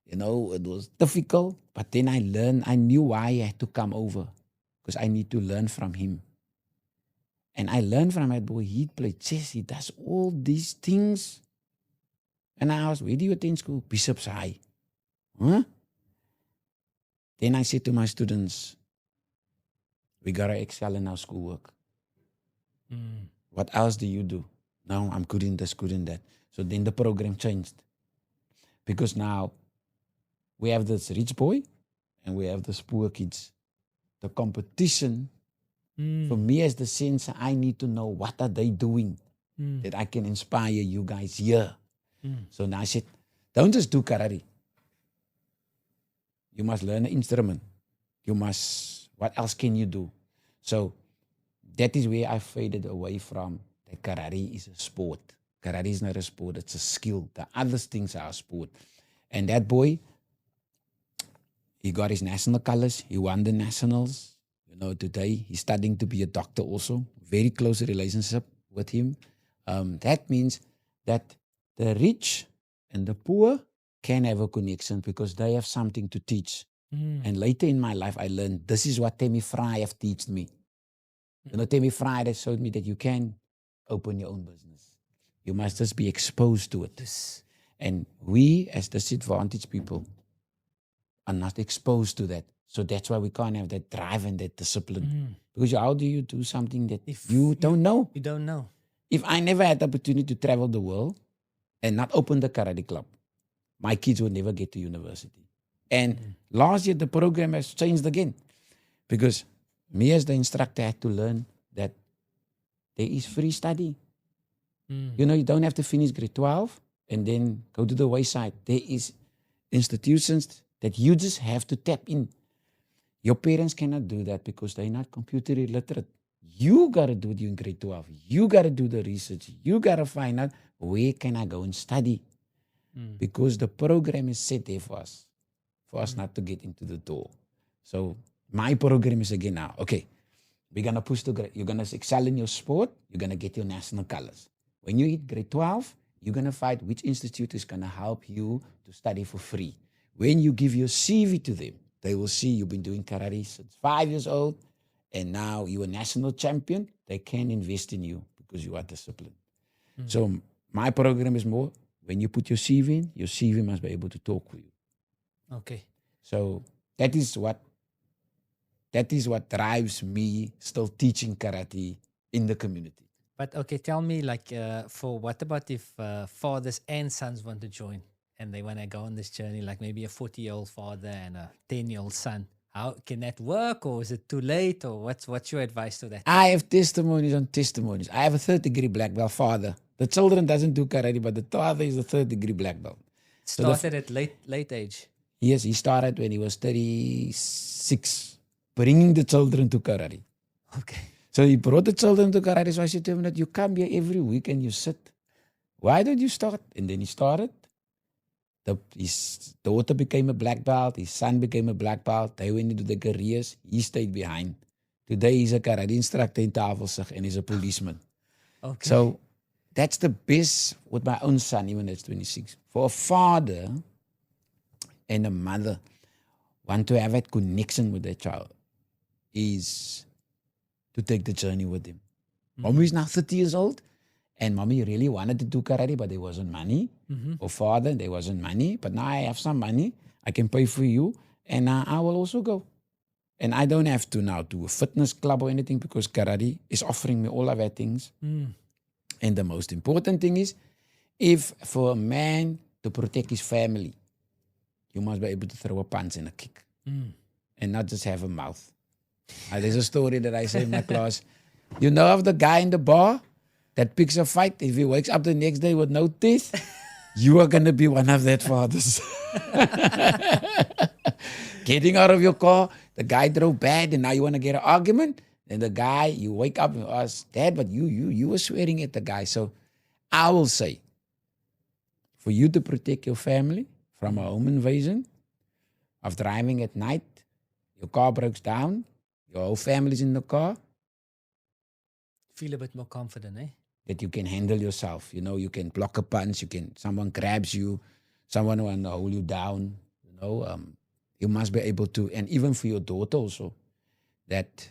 B: You know, it was difficult, but then I learned, I knew why I had to come over because I need to learn from him. And I learned from that boy, he played chess, he does all these things. And I asked, where do you attend school? Bishop's High. Huh? Then I said to my students, we got to excel in our schoolwork. What else do you do? No, I'm good in this, good in that. So then the program changed. Because now we have this rich boy and we have this poor kids. The competition, for me as the sensei, I need to know what are they doing that I can inspire you guys here. So now I said, don't just do karate. You must learn an instrument. What else can you do? So that is where I faded away from that karate is a sport. Karate is not a sport, it's a skill. The other things are a sport. And that boy, he got his national colors. He won the nationals. You know, today he's studying to be a doctor also. Very close relationship with him. That means that the rich and the poor can have a connection because they have something to teach. And later in my life, I learned this is what Tammy Fry have taught me. You know, Tammy Fry has showed me that you can open your own business. You must just be exposed to it. And we, as disadvantaged people, are not exposed to that. So that's why we can't have that drive and that discipline. Because how do you do something that you don't know?
C: You don't know.
B: If I never had the opportunity to travel the world and not open the karate club, my kids would never get to university. And last year, the program has changed again. Because me as the instructor had to learn that there is free study. You know, you don't have to finish grade 12 and then go to the wayside. There is institutions that you just have to tap in. Your parents cannot do that because they're not computer illiterate. You got to do it in grade 12. You got to do the research. You got to find out where can I go and study. Because the program is set there for us not to get into the door. So my program is again now, okay, we're going to push to grade. You're going to excel in your sport. You're going to get your national colors. When you hit grade 12, you're going to find which institute is going to help you to study for free. When you give your CV to them, they will see you've been doing karate since 5 years old, and now you're a national champion. They can invest in you because you are disciplined. So my program is more when you put your CV in, your CV must be able to talk for you.
C: Okay.
B: So that is what drives me still teaching karate in the community.
C: But okay, tell me, like, for what about if fathers and sons want to join and they want to go on this journey, like maybe a 40-year-old father and a 10-year-old son? How can that work, or is it too late, or what's your advice to that?
B: I have testimonies on testimonies. I have a third-degree black belt father. The children doesn't do karate, but the father is a third-degree black belt. So
C: Started at late age.
B: yes, he started when he was 36, bringing the children to karate.
C: Okay.
B: So he brought the children to karate. So I said to him that you come here every week and you sit. Why don't you start? And then he started. His daughter became a black belt. His son became a black belt. They went into their careers. He stayed behind. Today he's a karate instructor in Tafelsig and he's a policeman.
C: Okay.
B: So that's the best with my own son, even at 26. For a father and a mother want to have that connection with their child is to take the journey with him. Mommy is now 30 years old, and mommy really wanted to do karate, but there wasn't money. Or father, there wasn't money, but now I have some money. I can pay for you, and I will also go. And I don't have to now do a fitness club or anything because karate is offering me all of that things. And the most important thing is, if for a man to protect his family, you must be able to throw a punch and a kick and not just have a mouth. There's a story that I say in my class. You know of the guy in the bar that picks a fight? If he wakes up the next day with no teeth, you are going to be one of that fathers. Getting out of your car, the guy drove bad and now you want to get an argument. Then the guy, you wake up and ask, Dad, but you were swearing at the guy. So I will say, for you to protect your family from a home invasion, of driving at night, your car breaks down, your whole family's in the car,
C: Feel a bit more confident, eh?
B: that you can handle yourself. You know, you can block a punch, someone grabs you, someone want to hold you down, you must be able to, and even for your daughter also, that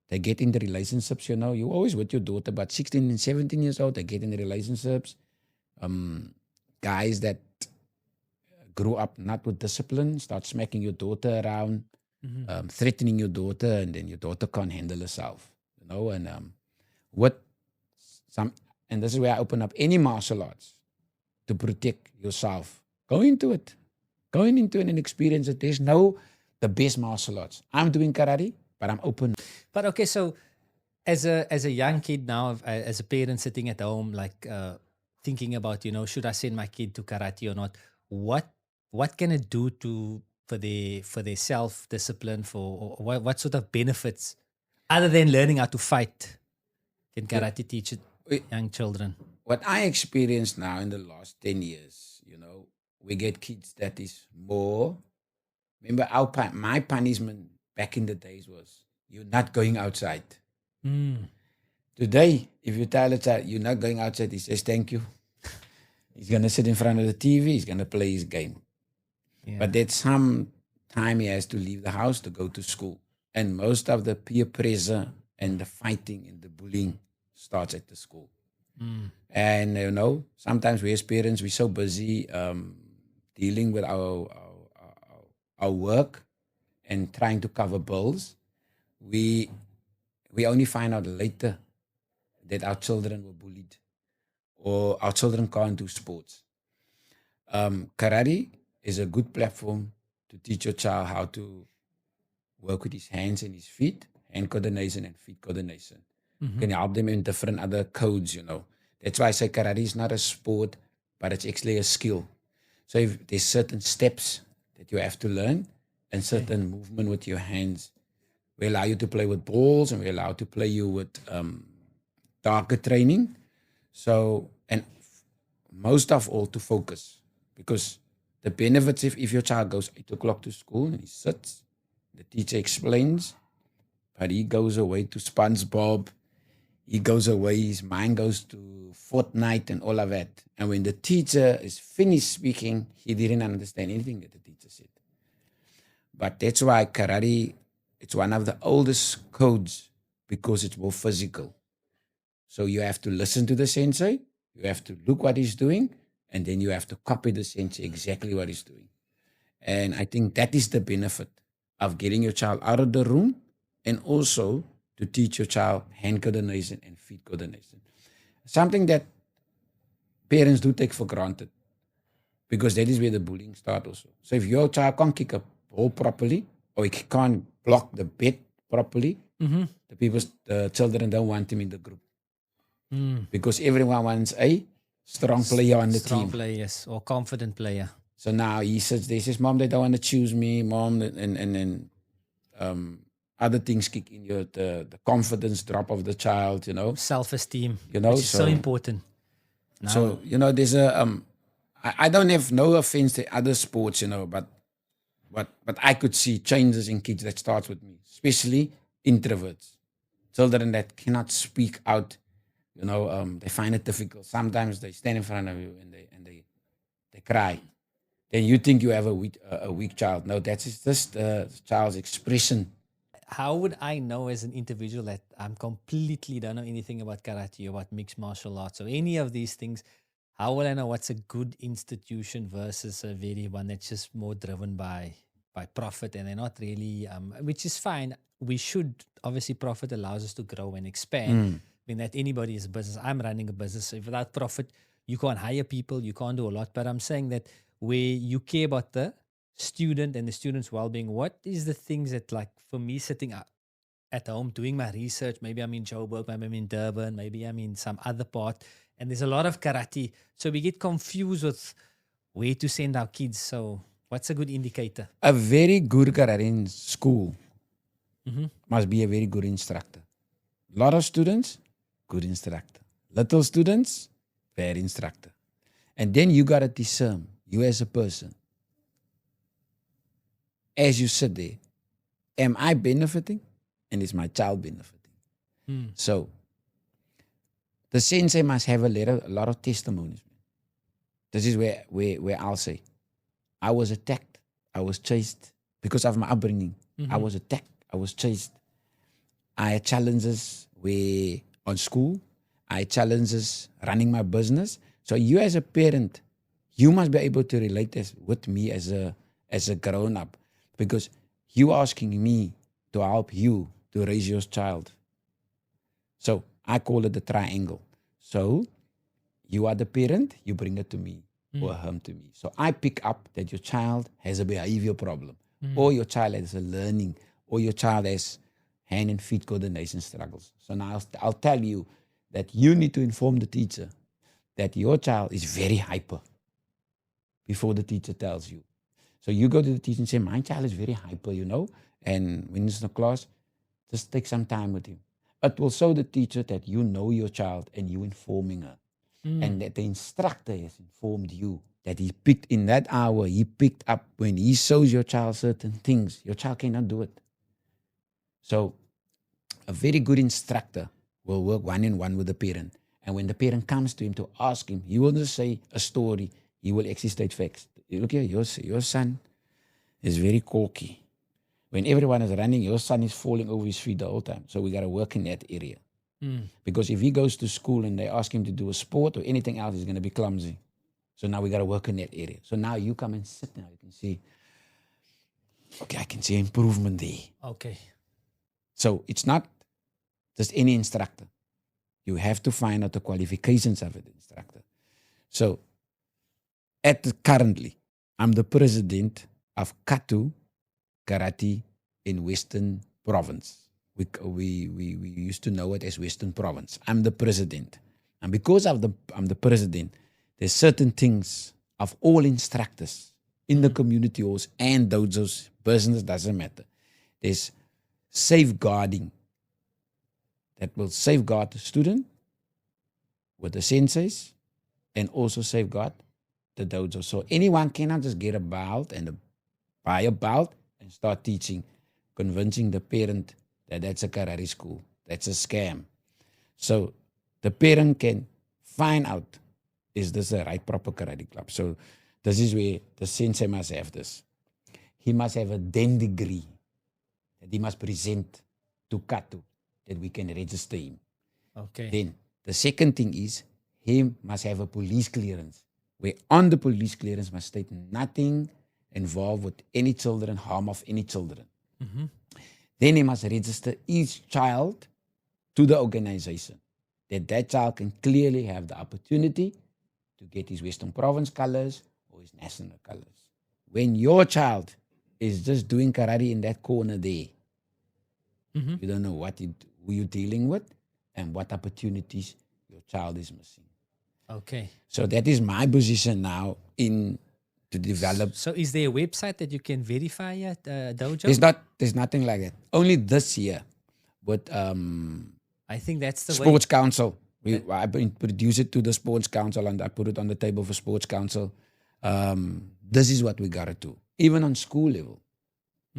B: they get into relationships, you're always with your daughter, but 16 and 17 years old, they get in relationships. Guys that grew up not with discipline, start smacking your daughter around, threatening your daughter, and then your daughter can't handle herself, and this is where I open up any martial arts to protect yourself. Go into it and experience it. There's no the best martial arts. I'm doing karate, but I'm open.
C: But okay, so as a young kid now, as a parent sitting at home, like thinking about, should I send my kid to karate or not? What can it do for their self discipline? Or what sort of benefits other than learning how to fight can karate teach young children?
B: What I experienced now in the last 10 years, we get kids that is more. Remember, my punishment back in the days was, you're not going outside. Today, if you tell a child you're not going outside, he says, thank you. He's going to sit in front of the TV, he's going to play his game. Yeah. But at some time he has to leave the house to go to school. And most of the peer pressure and the fighting and the bullying starts at the school. And, sometimes we as parents, we're so busy dealing with our work and trying to cover bills. We only find out later that our children were bullied or our children can't do sports. Karate is a good platform to teach your child how to work with his hands and his feet, hand coordination and feet coordination. Can help them in different other codes, That's why I say karate is not a sport, but it's actually a skill. So if there's certain steps that you have to learn and certain movement with your hands, we allow you to play with balls and we allow to play you with target training. So, and most of all to focus, because the benefits if your child goes 8 o'clock to school and he sits, the teacher explains, but he goes away to SpongeBob, he goes away, his mind goes to Fortnite and all of that. And when the teacher is finished speaking, he didn't understand anything that the teacher said. But that's why karate, it's one of the oldest codes because it's more physical. So you have to listen to the sensei, you have to look what he's doing, and then you have to copy the sensei exactly what he's doing. And I think that is the benefit of getting your child out of the room and also to teach your child hand coordination and feet coordination. Something that parents do take for granted because that is where the bullying starts also. So if your child can't kick a ball properly or he can't block the bed properly, the children don't want him in the group because everyone wants a strong player on the
C: Strong
B: team.
C: player, yes, or confident player.
B: So now he sits there, says, Mom, they don't want to choose me, Mom, and then other things kick in, the confidence drop of the child,
C: Self-esteem,
B: You know,
C: which is so
B: so-
C: important. Now,
B: So, there's I don't have no offense to other sports, but I could see changes in kids that starts with me, especially introverts, children that cannot speak out, they find it difficult. Sometimes they stand in front of you and they cry. Then you think you have a weak child. No, that's just the child's expression.
C: how would I know as an individual that I'm completely don't know anything about karate or about mixed martial arts or any of these things? How will I know what's a good institution versus a very one that's just more driven by profit and they're not really which is fine. We should obviously profit allows us to grow and expand. I mean that anybody is a business. I'm running a business. So without profit, you can't hire people, you can't do a lot. But I'm saying that where you care about the student and the student's well-being, what is the things that like for me sitting at home doing my research, maybe I'm in Joburg, maybe I'm in Durban, maybe I'm in some other part, and there's a lot of karate. So we get confused with where to send our kids. So what's a good indicator?
B: A very good karate in school must be a very good instructor. Lot of students, good instructor. Little students, bad instructor. And then you got to discern, you as a person, as you sit there, am I benefiting and is my child benefiting? So the sensei must have a lot of testimonies. This is where I'll say, I was attacked, I was chased because of my upbringing. I was attacked, I was chased. I had challenges on school. I had challenges running my business. So you as a parent, you must be able to relate this with me as a grown up, because you asking me to help you to raise your child. So I call it the triangle. So you are the parent, you bring it to me or him to me. So I pick up that your child has a behavior problem, or your child has a learning, or your child has hand and feet coordination struggles. So now I'll tell you that you need to inform the teacher that your child is very hyper before the teacher tells you. So you go to the teacher and say, my child is very hyper, and when it's in the class, just take some time with him. It will show the teacher that you know your child and you informing her. And that the instructor has informed you that he picked in that hour, he picked up when he shows your child certain things, your child cannot do it. So a very good instructor will work one-on-one with the parent. And when the parent comes to him to ask him, he will not say a story, he will actually state facts. Look here, your son is very cocky. When everyone is running, your son is falling over his feet the whole time. So we got to work in that area. Because if he goes to school and they ask him to do a sport or anything else, he's going to be clumsy. So now we got to work in that area. So now you come and sit now. You can see, okay, I can see improvement there.
C: Okay.
B: So it's not just any instructor. You have to find out the qualifications of an instructor. So currently, I'm the president of Katu Karate in Western Province. We used to know it as Western Province. I'm the president. And because I'm the president, there's certain things of all instructors in the community halls and dojos, business doesn't matter. There's safeguarding that will safeguard the student with the senseis and also safeguard the dojo. So anyone cannot just get a belt and buy a belt and start teaching, convincing the parent that that's a karate school. That's a scam. So the parent can find out, is this the right proper karate club? So this is where the sensei must have this. he must have a then degree that he must present to Katu that we can register him.
C: Okay.
B: Then the second thing is he must have a police clearance, where on the police clearance must state nothing involved with any children, harm of any children. Then he must register each child to the organization, that child can clearly have the opportunity to get his Western Province colors or his national colors. When your child is just doing karate in that corner there, you don't know who you're dealing with and what opportunities your child is missing.
C: Okay.
B: So that is my position now in to develop.
C: So is there a website that you can verify at dojo?
B: There's nothing like that. Only this year with
C: I think that's the way.
B: Sports Council. I introduced it to the Sports Council and I put it on the table for Sports Council. This is what we gotta do. Even on school level.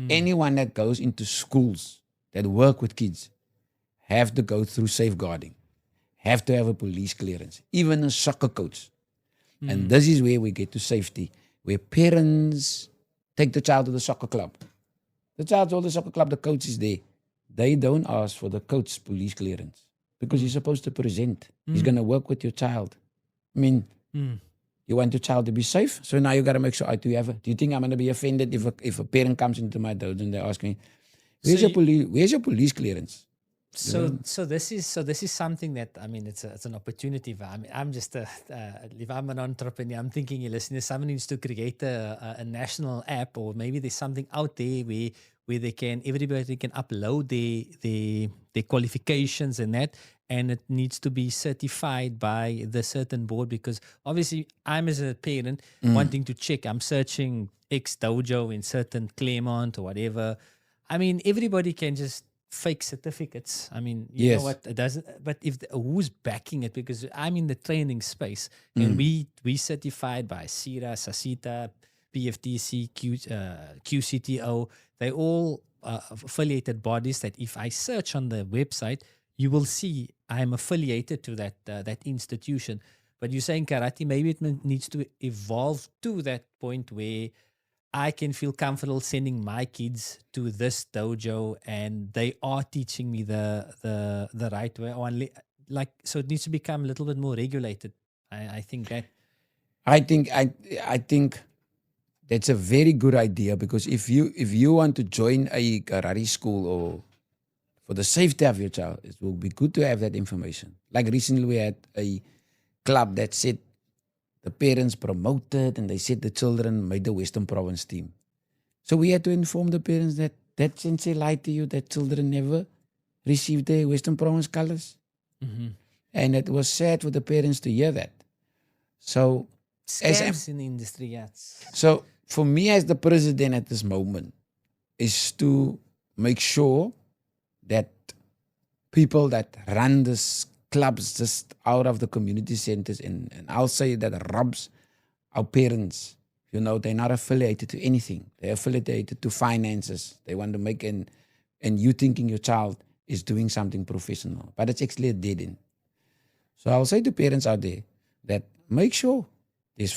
B: Anyone that goes into schools that work with kids have to go through safeguarding, have to have a police clearance, even a soccer coach. And this is where we get to safety, where parents take the child to the soccer club. The child's all the soccer club, the coach is there. They don't ask for the coach's police clearance because he's supposed to present. He's going to work with your child. I mean, you want your child to be safe, so now you got to make sure, do you think I'm going to be offended if a parent comes into my dojo and they ask me, where's your police clearance?
C: So this is something that, I mean, it's an opportunity. I mean, I'm just if I'm an entrepreneur, I'm thinking, you listen, someone needs to create a national app, or maybe there's something out there where everybody can upload their qualifications and that, and it needs to be certified by the certain board, because obviously I'm, as a parent, wanting to check. I'm searching X dojo in certain Claremont or whatever. I mean, everybody can just fake certificates. I mean, you know what? It doesn't. But who's backing it? Because I'm in the training space, and we certified by CIRA, SASITA, PFTC, QCTO. They all affiliated bodies that if I search on the website, you will see I'm affiliated to that institution. But you're saying karate, maybe it needs to evolve to that point where I can feel comfortable sending my kids to this dojo, and they are teaching me the right way. So it needs to become a little bit more regulated. I think that.
B: I think that's a very good idea, because if you want to join a karate school, or for the safety of your child, it will be good to have that information. Like recently we had a club that said the parents promoted and they said the children made the Western Province team. So we had to inform the parents that sensei lied to you, that children never received their Western Province colors. And it was sad for the parents to hear that. So
C: Scams in the industry, yes.
B: So for me as the president at this moment is to make sure that people that run this clubs just out of the community centers, and I'll say that robs our parents. You know, they're not affiliated to anything. They're affiliated to finances. They want to make and you thinking your child is doing something professional, but it's actually a dead end. So I'll say to parents out there that make sure make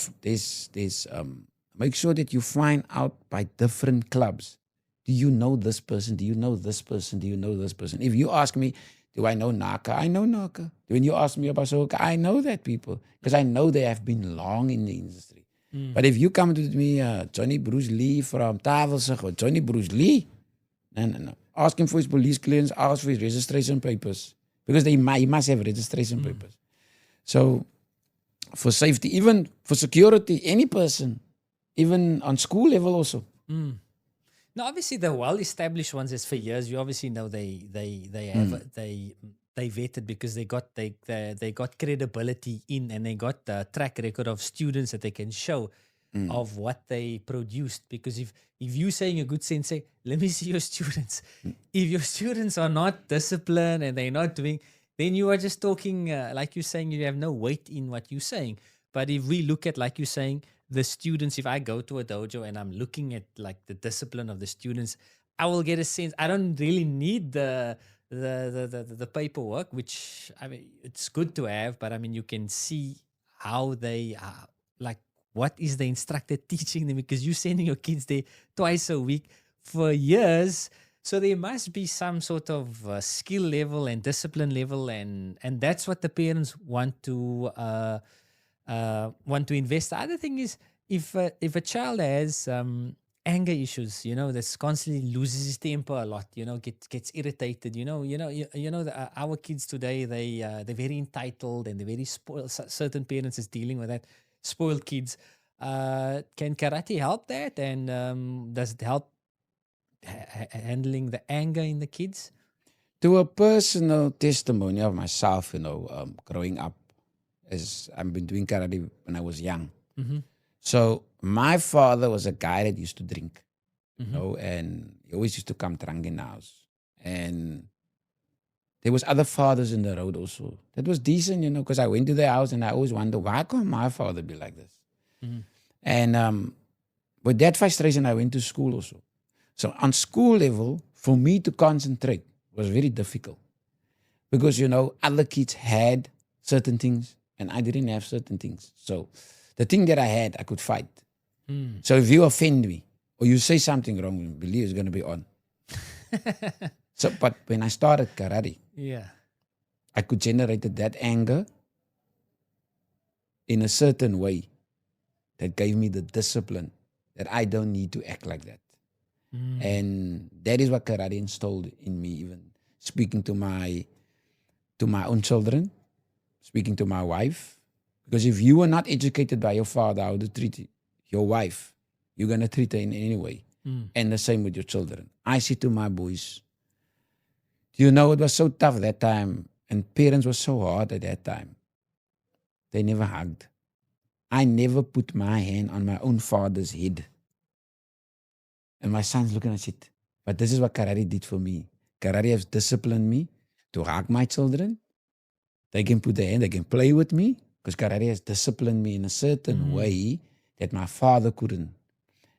B: sure that you find out by different clubs. Do you know this person? Do you know this person? Do you know this person? If you ask me, do I know Naka? I know Naka. When you ask me about Soka, I know that people, because I know they have been long in the industry. But if you come to me, Johnny Bruce Lee from Tavelsig, or Johnny Bruce Lee, no. Ask him for his police clearance, ask for his registration papers, because he must have registration papers. So for safety, even for security, any person, even on school level also.
C: Now, obviously, the well-established ones, is for years. You obviously know they vetted, because they got credibility in, and they got the track record of students that they can show of what they produced. Because if you're saying a good sensei, let me see your students. If your students are not disciplined and they're not doing, then you are just talking, like you're saying, you have no weight in what you're saying. But if we look at, like you're saying, the students, if I go to a dojo and I'm looking at like the discipline of the students, I will get a sense. I don't really need the paperwork, which, I mean, it's good to have, but I mean, you can see how they like what is the instructor teaching them? Because you're sending your kids there twice a week for years. So there must be some sort of skill level and discipline level, and that's what the parents want to invest. The other thing is, if a child has anger issues, that's constantly loses his temper a lot, gets irritated, our kids today, they're very entitled and they're very spoiled. Certain parents is dealing with that, spoiled kids. Can karate help that, and does it help handling the anger in the kids?
B: To a personal testimony of myself, growing up, as I've been doing karate when I was young.
C: Mm-hmm.
B: So my father was a guy that used to drink,
C: Mm-hmm.
B: and he always used to come drunk in the house. And there was other fathers in the road also. That was decent, because I went to their house and I always wonder, why can't my father be like this?
C: Mm-hmm.
B: And with that frustration, I went to school also. So on school level, for me to concentrate was very difficult because, other kids had certain things and I didn't have certain things. So the thing that I had, I could fight.
C: Mm.
B: So if you offend me or you say something wrong, believe it's going to be on. So, but when I started karate,
C: Yeah.
B: I could generate that anger in a certain way that gave me the discipline that I don't need to act like that.
C: Mm.
B: And that is what karate installed in me, even speaking to my own children, speaking to my wife. Because if you were not educated by your father how to treat your wife, you're going to treat her in any way.
C: Mm.
B: And the same with your children. I say to my boys, it was so tough that time, and parents were so hard at that time. They never hugged. I never put my hand on my own father's head. And my son's looking at it. But this is what karate did for me. Karate has disciplined me to hug my children. They can put their hand, they can play with me, because karate has disciplined me in a certain way that my father couldn't.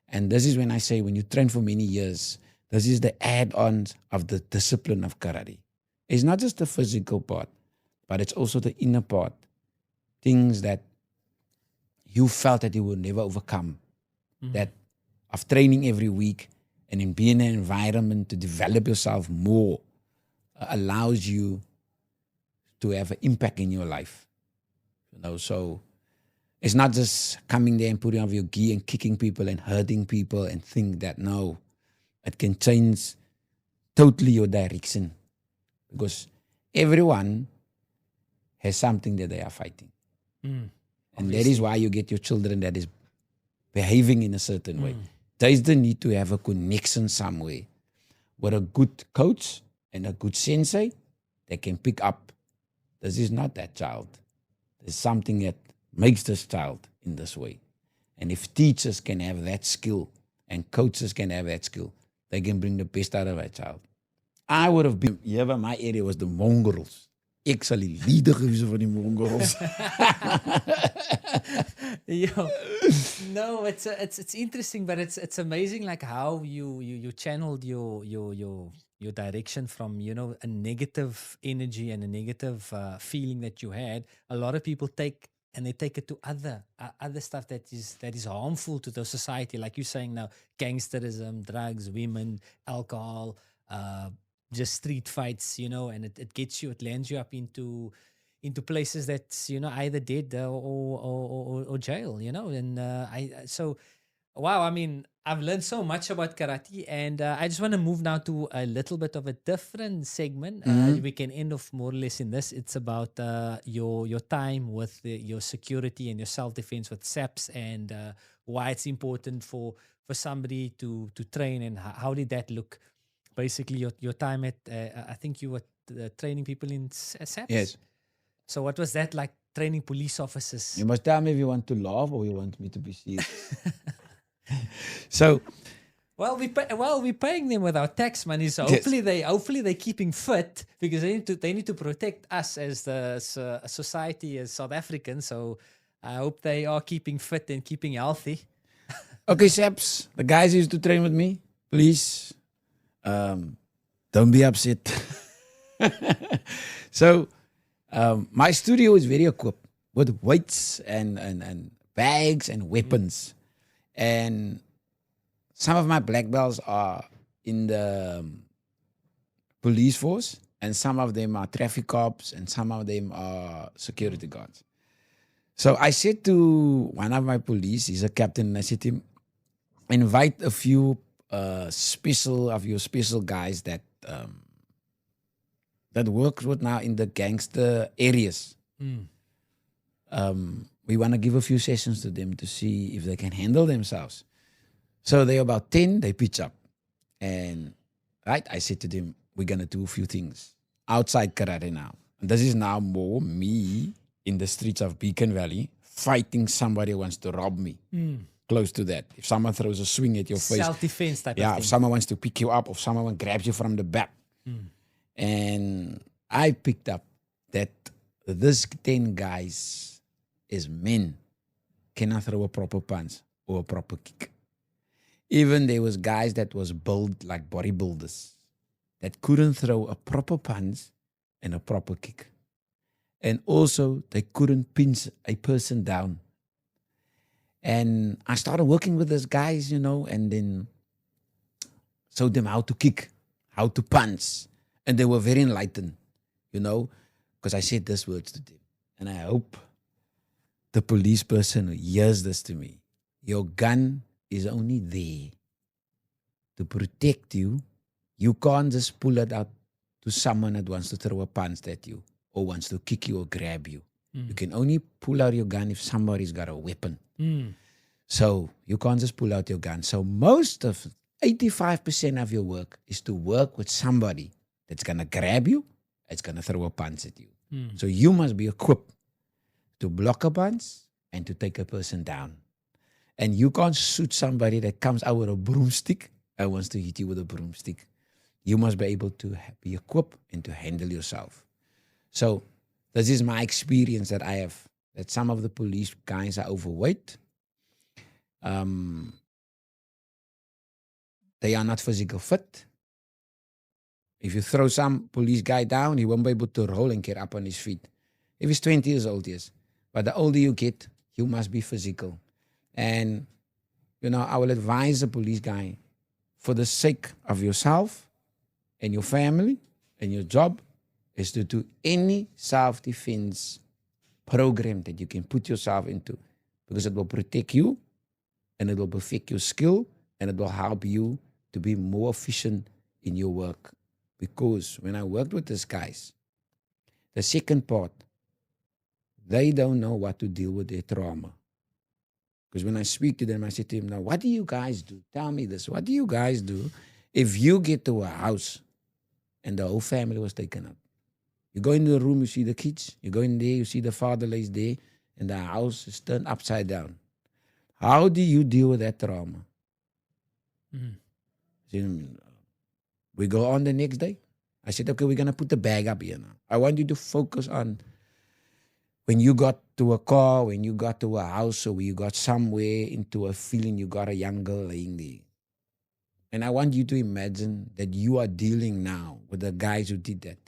B: And this is when I say, when you train for many years, this is the add-ons of the discipline of karate. It's not just the physical part, but it's also the inner part. Things that you felt that you will never overcome. That of training every week and in being in an environment to develop yourself more allows you to have an impact in your life. So it's not just coming there and putting off your gi and kicking people and hurting people and think that, no, it can change totally your direction, because everyone has something that they are fighting. And that is why you get your children that is behaving in a certain way. There's the need to have a connection somewhere with a good coach and a good sensei that can pick up, this is not that child. There's something that makes this child in this way. And if teachers can have that skill and coaches can have that skill, they can bring the best out of that child. I would have been, my area was the mongrels. Ek sal die leader gewees van die mongrels.
C: No, it's interesting, but it's amazing, like how you channeled your direction from a negative energy and a negative feeling that you had. A lot of people take it to other stuff that is harmful to the society, like you're saying now, gangsterism, drugs, women, alcohol, just street fights, and it gets you, it lands you up into places that's either dead or jail, and so wow, I mean, I've learned so much about karate, and I just want to move now to a little bit of a different segment. We can end off more or less in this. It's about your time with your security and your self-defense with SAPS, and why it's important for somebody to train, and how did that look? Basically, your time at I think you were training people in SAPS.
B: Yes.
C: So what was that like, training police officers?
B: You must tell me if you want to laugh or you want me to be serious. So,
C: we're paying them with our tax money, so
B: Yes.
C: hopefully they're keeping fit, because they need to protect us as the society, as South Africans. So I hope they are keeping fit and keeping healthy.
B: okay, Saps, the guys who used to train with me, please, don't be upset. So, my studio is very equipped with weights and bags and weapons. And some of my black belts are in the police force, and some of them are traffic cops, and some of them are security guards. So I said to one of my police, he's a captain, and I said to him, invite a few special guys that work with now in the gangster areas. We want to give a few sessions to them to see if they can handle themselves. So they're about 10, they pitch up. And right, I said to them, we're going to do a few things outside karate now. And this is now more me in the streets of Beacon Valley fighting somebody who wants to rob me. Close to that. If someone throws a swing at your face.
C: Self-defense type of
B: Yeah,
C: thing.
B: if someone wants to pick you up, or someone grabs you from the back. And I picked up that this 10 guys is men cannot throw a proper punch or a proper kick. Even there was guys that was built like bodybuilders that couldn't throw a proper punch and a proper kick. And also they couldn't pinch a person down. And I started working with those guys, and then showed them how to kick, how to punch. And they were very enlightened, because I said these words to them. And I hope the police person hears this to me. Your gun is only there to protect you. You can't just pull it out to someone that wants to throw a punch at you or wants to kick you or grab you. You can only pull out your gun if somebody's got a weapon. So you can't just pull out your gun. So most of 85% of your work is to work with somebody that's going to grab you, that's going to throw a punch at you. So you must be equipped to block a punch and to take a person down. And you can't shoot somebody that comes out with a broomstick and wants to hit you with a broomstick. You must be able to be equipped and to handle yourself. So this is my experience that I have, that some of the police guys are overweight. They are not physical fit. If you throw some police guy down, he won't be able to roll and get up on his feet. If he's 20 years old, yes. But the older you get, you must be physical. And, I will advise a police guy, for the sake of yourself and your family and your job, is to do any self-defense program that you can put yourself into, because it will protect you and it will perfect your skill and it will help you to be more efficient in your work. Because when I worked with these guys, the second part, they don't know what to deal with their trauma. Because when I speak to them, I say to them, now, what do you guys do? Tell me this. What do you guys do if you get to a house and the whole family was taken up? You go into the room, you see the kids. You go in there, you see the father lays there, and the house is turned upside down. How do you deal with that trauma? We go on the next day. I said, okay, we're going to put the bag up here now. I want you to focus on when you got to a car, when you got to a house, or when you got somewhere into a feeling you got a young girl laying there. And I want you to imagine that you are dealing now with the guys who did that.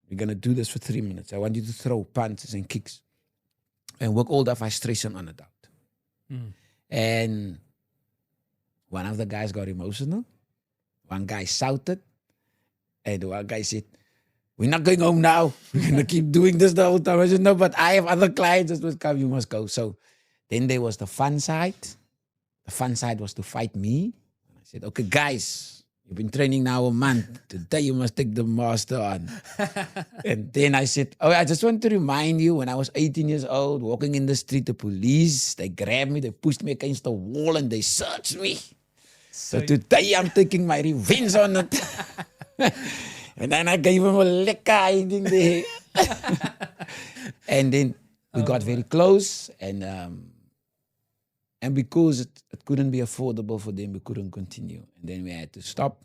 B: We're going to do this for 3 minutes. I want you to throw punches and kicks and work all that frustration on it out. And one of the guys got emotional. One guy shouted. And one guy said, we're not going home now. We're going to keep doing this the whole time. I said, no, but I have other clients that will come. You must go. So then there was the fun side. The fun side was to fight me. I said, okay, guys, you've been training now a month. Today you must take the master on. And then I said, I just want to remind you, when I was 18 years old, walking in the street, the police, they grabbed me, they pushed me against the wall and they searched me. So today I'm taking my revenge on it. And then I gave him a lekker in there. And then we got very close, and because it couldn't be affordable for them, we couldn't continue. And then we had to stop.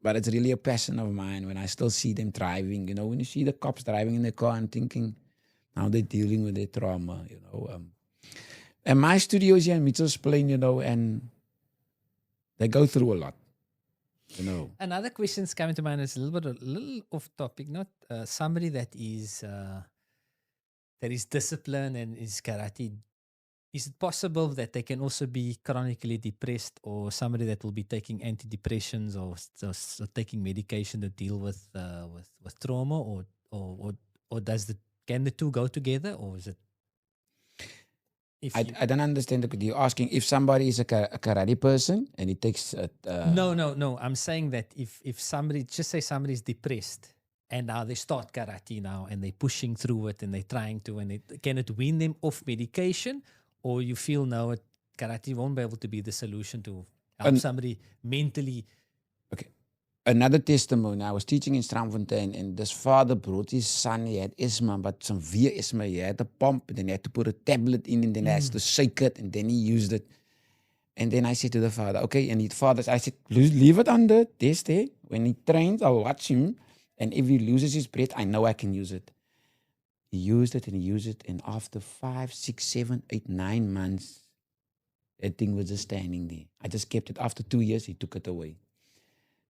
B: But it's really a passion of mine when I still see them driving. When you see the cops driving in the car and thinking how they're dealing with their trauma, And my studio is here in Mitchell's Plain, and they go through a lot.
C: Another question's coming to mind is a little off topic. Not somebody that is disciplined and is karate is it possible that they can also be chronically depressed, or somebody that will be taking antidepressants or taking medication to deal with trauma, or or or can the two go together, or is it if you
B: I don't understand. You're asking if somebody is a karate person and he takes
C: no, I'm saying that if somebody, just say somebody's depressed and now they start karate now and they're pushing through it and they're trying to, and can it wean them off medication, or you feel no, karate won't be able to be the solution to help
B: an,
C: somebody mentally.
B: okay. Another testimony. I was teaching in Strandfontein, and this father brought his son. He had asthma, but some severe asthma. He had a pump, and then he had to put a tablet in, and then he has to shake it, and then he used it. And then I said to the father, okay, and the father, I said, leave it on the desk there. When he trains, I'll watch him. And if he loses his breath, I know I can use it. He used it and he used it. And after 5, 6, 7, 8, 9 months, that thing was just standing there. I just kept it. After 2 years, he took it away.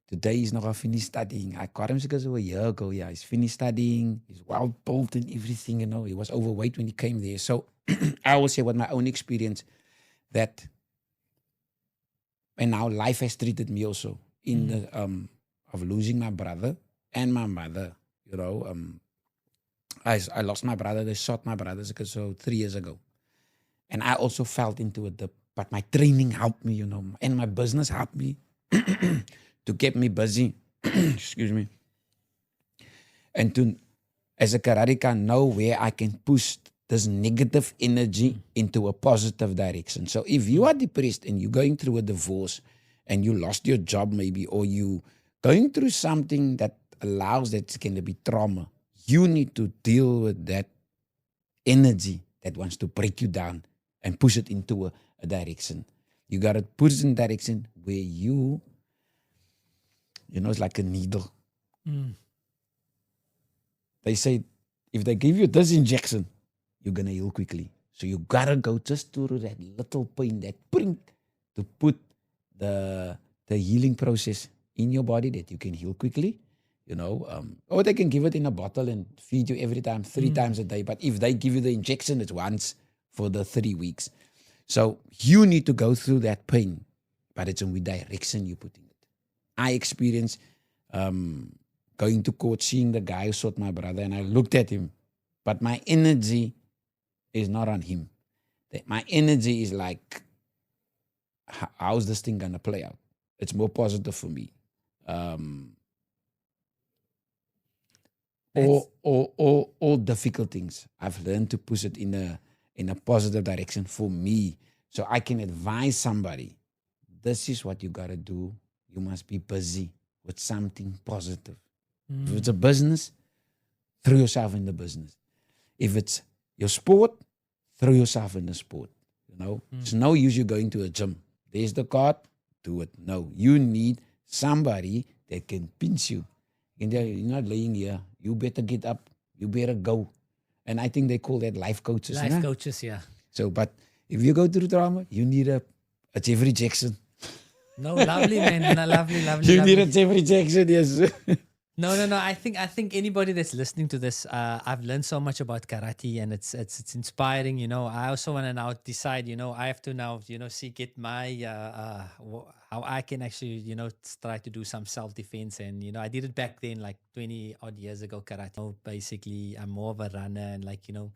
B: Today, he's not finished studying. I caught him because a year ago. Yeah, he's finished studying. He's well built and everything, you know. He was overweight when he came there. So I will say with my own experience that, and now life has treated me also in the of losing my brother and my mother. You know, I lost my brother. They shot my brothers so 3 years ago, and I also felt into it. But my training helped me, you know, and my business helped me to keep me busy. Excuse me, and to as a karateka know where I can push this negative energy into a positive direction. So if you are depressed and you're going through a divorce and you lost your job maybe, or you going through something that allows that can be trauma, you need to deal with that energy that wants to break you down and push it into a direction. You got to push it in a direction where you know, it's like a needle. They say if they give you this injection, you're going to heal quickly. So you got to go just through that little pain, that print, to put the healing process in your body that you can heal quickly, you know. Or they can give it in a bottle and feed you every time, 3 times a day. But if they give you the injection, it's once for the 3 weeks. So you need to go through that pain, but it's in which direction you're putting it. I experienced going to court, seeing the guy who shot my brother, and I looked at him, but my energy is not on him. My energy is like, how's this thing gonna play out? It's more positive for me. All difficult things, I've learned to push it in a positive direction for me, so I can advise somebody. This is what you gotta do. You must be busy with something positive. If it's a business, throw yourself in the business. If it's your sport, throw yourself in the sport. You know, it's no use you going to a gym. There's the card, do it. No, you need somebody that can pinch you. And you're not laying here. You better get up. You better go. And I think they call that life coaches.
C: Life coaches, yeah.
B: So, but if you go through trauma, you need a Jeffrey Jackson.
C: No, lovely, man. No, lovely.
B: You need a Jeffrey Jackson, yes.
C: No. I think anybody that's listening to this, I've learned so much about karate, and it's inspiring. You know, I also want to now decide. You know, I have to now, you know, get my how I can actually, you know, try to do some self defense. And you know, I did it back then, like 20 odd years ago. Karate. So basically, I'm more of a runner, and like, you know,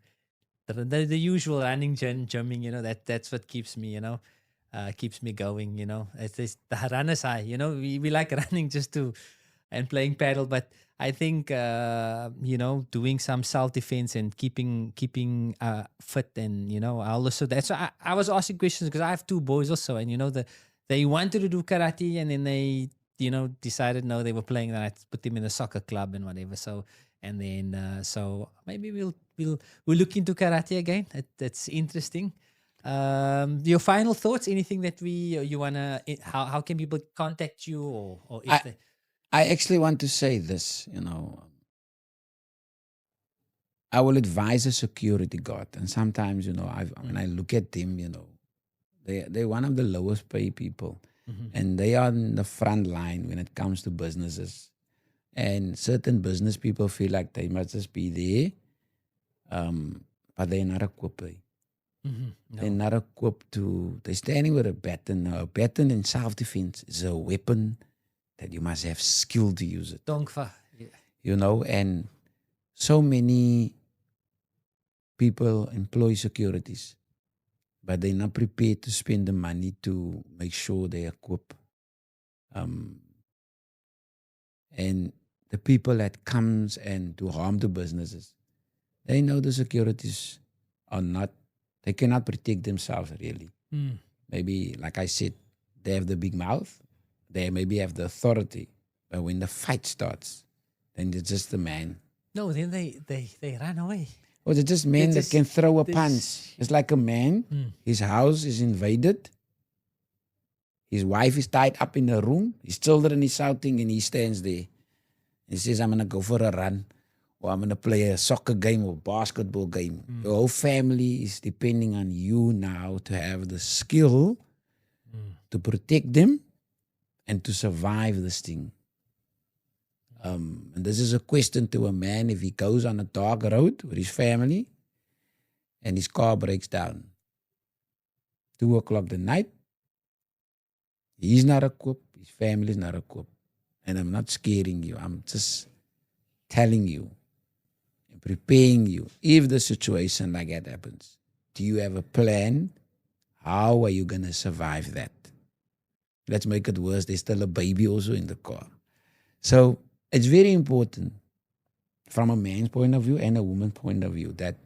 C: the usual running, gymming. You know, that's what keeps me. You know. Keeps me going, you know. It's the runner's high, you know. We like running just to and playing paddle, but I think you know, doing some self defense and keeping fit, and you know, I also that's why I was asking questions because I have 2 boys also, and you know, they wanted to do karate, and then they, you know, decided no, they were playing, and I put them in a soccer club and whatever. So and then so maybe we'll look into karate again. That's interesting. Your final thoughts? Anything that you wanna? How can people contact you, or if they?
B: I actually want to say this. You know, I will advise a security guard, and sometimes, you know, when I look at them, you know, they're one of the lowest paid people, and they are in the front line when it comes to businesses. And certain business people feel like they must just be there, but they're not equipped. They're
C: No.
B: not equipped to, they're standing with a baton. Now, a baton in self-defense is a weapon that you must have skill to use it,
C: Tongfa. Yeah.
B: you know, and so many people employ securities, but they're not prepared to spend the money to make sure they equip. Um, and the people that comes and do harm to businesses, they know the securities are not, they cannot protect themselves really.
C: Mm.
B: Maybe, like I said, they have the big mouth, they maybe have the authority, but when the fight starts, then they're just a man.
C: No, then they run away.
B: Or they're just
C: They
B: men that
C: just
B: can throw a
C: they
B: punch.
C: just-
B: It's like a man, his house is invaded, his wife is tied up in a room, his children is shouting, and he stands there. He says, I'm going to go for a run, or I'm going to play a soccer game or basketball game. Your whole family is depending on you now to have the skill to protect them and to survive this thing. And this is a question to a man if he goes on a dark road with his family and his car breaks down. 2:00 the night, he's not equipped, his family is not equipped. And I'm not scaring you, I'm just telling you and preparing you. If the situation like that happens, do you have a plan? How are you going to survive that? Let's make it worse, there's still a baby also in the car. So it's very important from a man's point of view and a woman's point of view that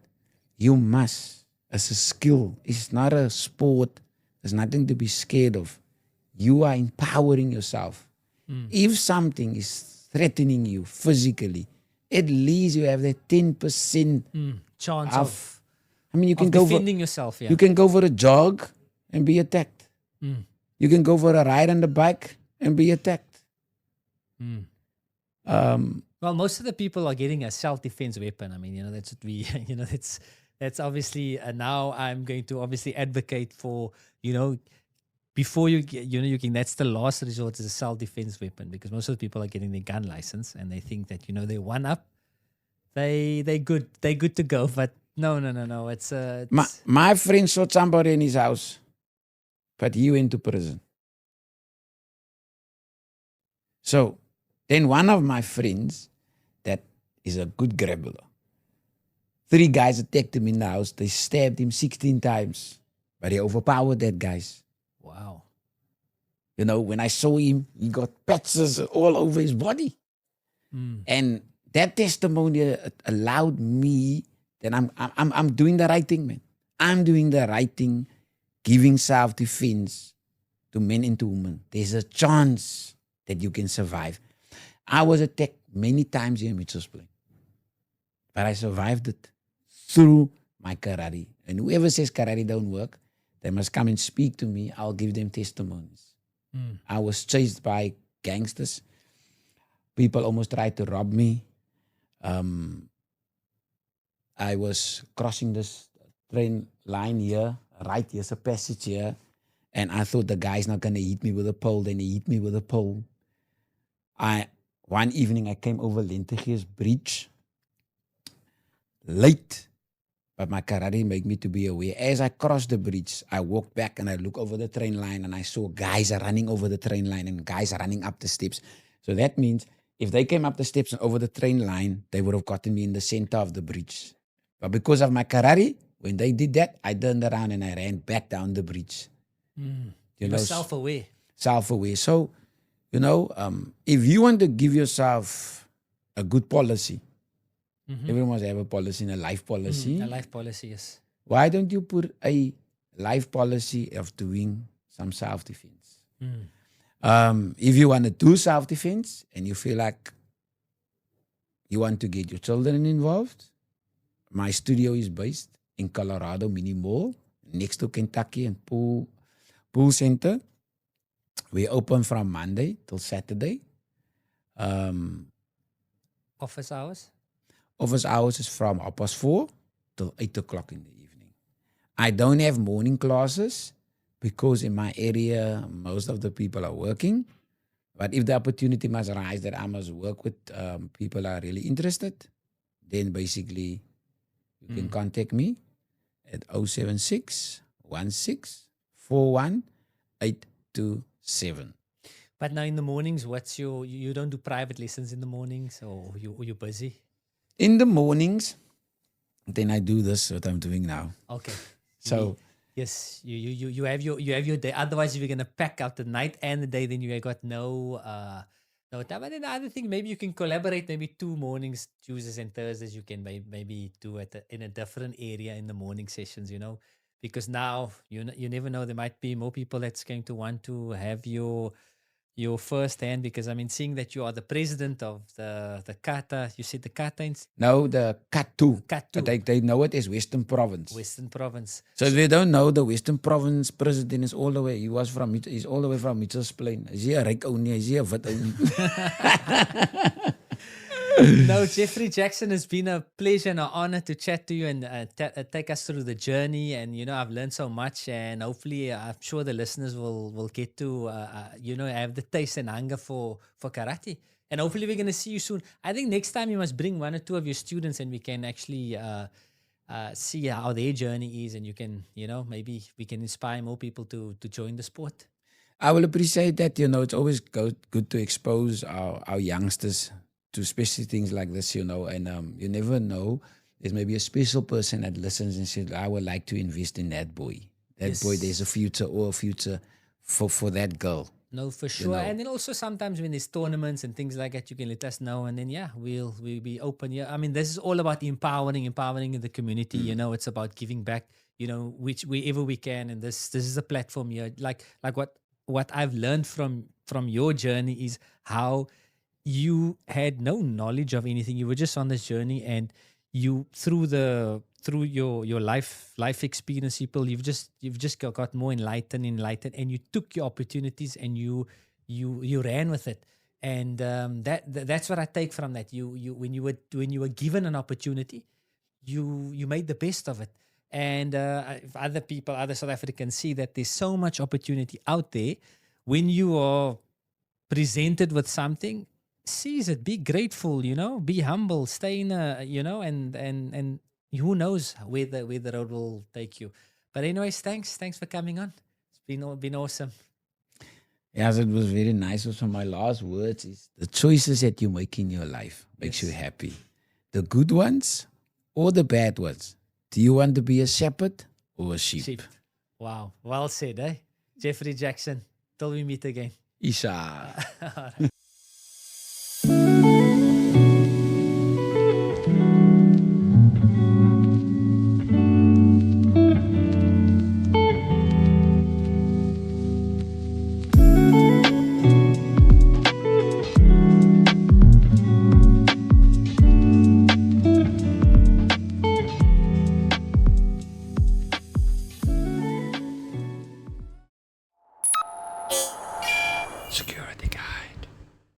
B: you must, as a skill, it's not a sport, there's nothing to be scared of. You are empowering yourself. If something is threatening you physically, at least you have that 10%
C: Chance
B: of, I mean, you can
C: of
B: go for,
C: defending yourself. Yeah.
B: you can go for a jog and be attacked. You can go for a ride on the bike and be attacked.
C: Well, most of the people are getting a self-defense weapon. I mean, that's what we, that's obviously, now I'm going to obviously advocate for, before you get, you can, that's the last resort is a self-defense weapon, because most of the people are getting their gun license and they think that, they're one up, they're good to go. But no. It's,
B: My friend shot somebody in his house, but he went to prison. So then one of my friends that is a good grappler, 3 guys attacked him in the house. They stabbed him 16 times, but he overpowered that guys.
C: wow.
B: When I saw him, he got patches all over his body. And that testimony allowed me that I'm doing the right thing, man. I'm doing the right thing, giving self-defense to men and to women. There's a chance that you can survive. I was attacked many times here in Mitchell's Plain, but I survived it through my karate. And whoever says karate don't work, they must come and speak to me. I'll give them testimonies. I was chased by gangsters. People almost tried to rob me. I was crossing this train line here, right here's a passage here, and I thought the guy's not going to hit me with a pole. Then he hit me with a pole. One evening I came over Lentegees Bridge late, but my karate made me to be aware. As I crossed the bridge, I walked back and I looked over the train line and I saw guys are running over the train line and guys are running up the steps. So that means if they came up the steps and over the train line, they would have gotten me in the center of the bridge. But because of my karate, when they did that, I turned around and I ran back down the bridge.
C: You were self-aware.
B: Self-aware. So, if you want to give yourself a good policy, everyone must have a policy and a life policy.
C: A life policy, yes.
B: Why don't you put a life policy of doing some self-defense? If you want to do self-defense and you feel like you want to get your children involved, my studio is based in Colorado Mini Mall, next to Kentucky and Pool Center. We open from Monday till Saturday.
C: Office hours?
B: Office hours is from 4:30 till 8:00 in the evening. I don't have morning classes because in my area, most of the people are working. But if the opportunity must arise that I must work with people who are really interested, then basically you can contact me at 076 827.
C: But now in the mornings, you don't do private lessons in the mornings, or you're busy?
B: In the mornings, then I do this, what I'm doing now.
C: Okay.
B: So,
C: yes, you have your day. Otherwise, if you're gonna pack out the night and the day, then you got no time. And then the other thing, maybe you can collaborate. Maybe 2 mornings, Tuesdays and Thursdays, you can maybe do it in a different area in the morning sessions. Because now you never know, there might be more people that's going to want to have your first hand, because I mean, seeing that you are the president of the Kata, you said the Kata
B: now the Katu.
C: Katu.
B: They know it as Western Province.
C: Western Province.
B: So if you don't know, the Western Province president is all the way. He's all the way from Mitchells Plain. Is he a ryk ou nie? Is he a wit ou nie?
C: No, Jeffrey Jackson, has been a pleasure and an honor to chat to you and take us through the journey. And I've learned so much, and hopefully, I'm sure the listeners will get to have the taste and hunger for karate. And hopefully, we're going to see you soon. I think next time you must bring 1 or 2 of your students, and we can actually see how their journey is, and you can maybe we can inspire more people to join the sport.
B: I will appreciate that. It's always good to expose our youngsters to especially things like this, and you never know. There's maybe a special person that listens and says, I would like to invest in that boy. That boy, there's a future for that girl.
C: No, for sure. And then also sometimes when there's tournaments and things like that, you can let us know, and then we'll be open. Yeah, I mean, this is all about empowering the community. It's about giving back. Wherever we can, and this is a platform here. Like what I've learned from your journey is how you had no knowledge of anything. You were just on this journey, and you through your life experience, people, you've just got more enlightened, and you took your opportunities and you ran with it. And that's what I take from that. When you were given an opportunity, you made the best of it. And if other South Africans see that there's so much opportunity out there, when you are presented with something, seize it, be grateful, be humble, stay in and who knows where the road will take you. But anyways, thanks for coming on. It's been awesome.
B: Yes, it was very nice. So my last words is, the choices that you make in your life makes you happy. The good ones or the bad ones. Do you want to be a shepherd or a sheep?
C: Wow. Well said, eh? Jeffrey Jackson. Till we meet again.
B: Isha. Security.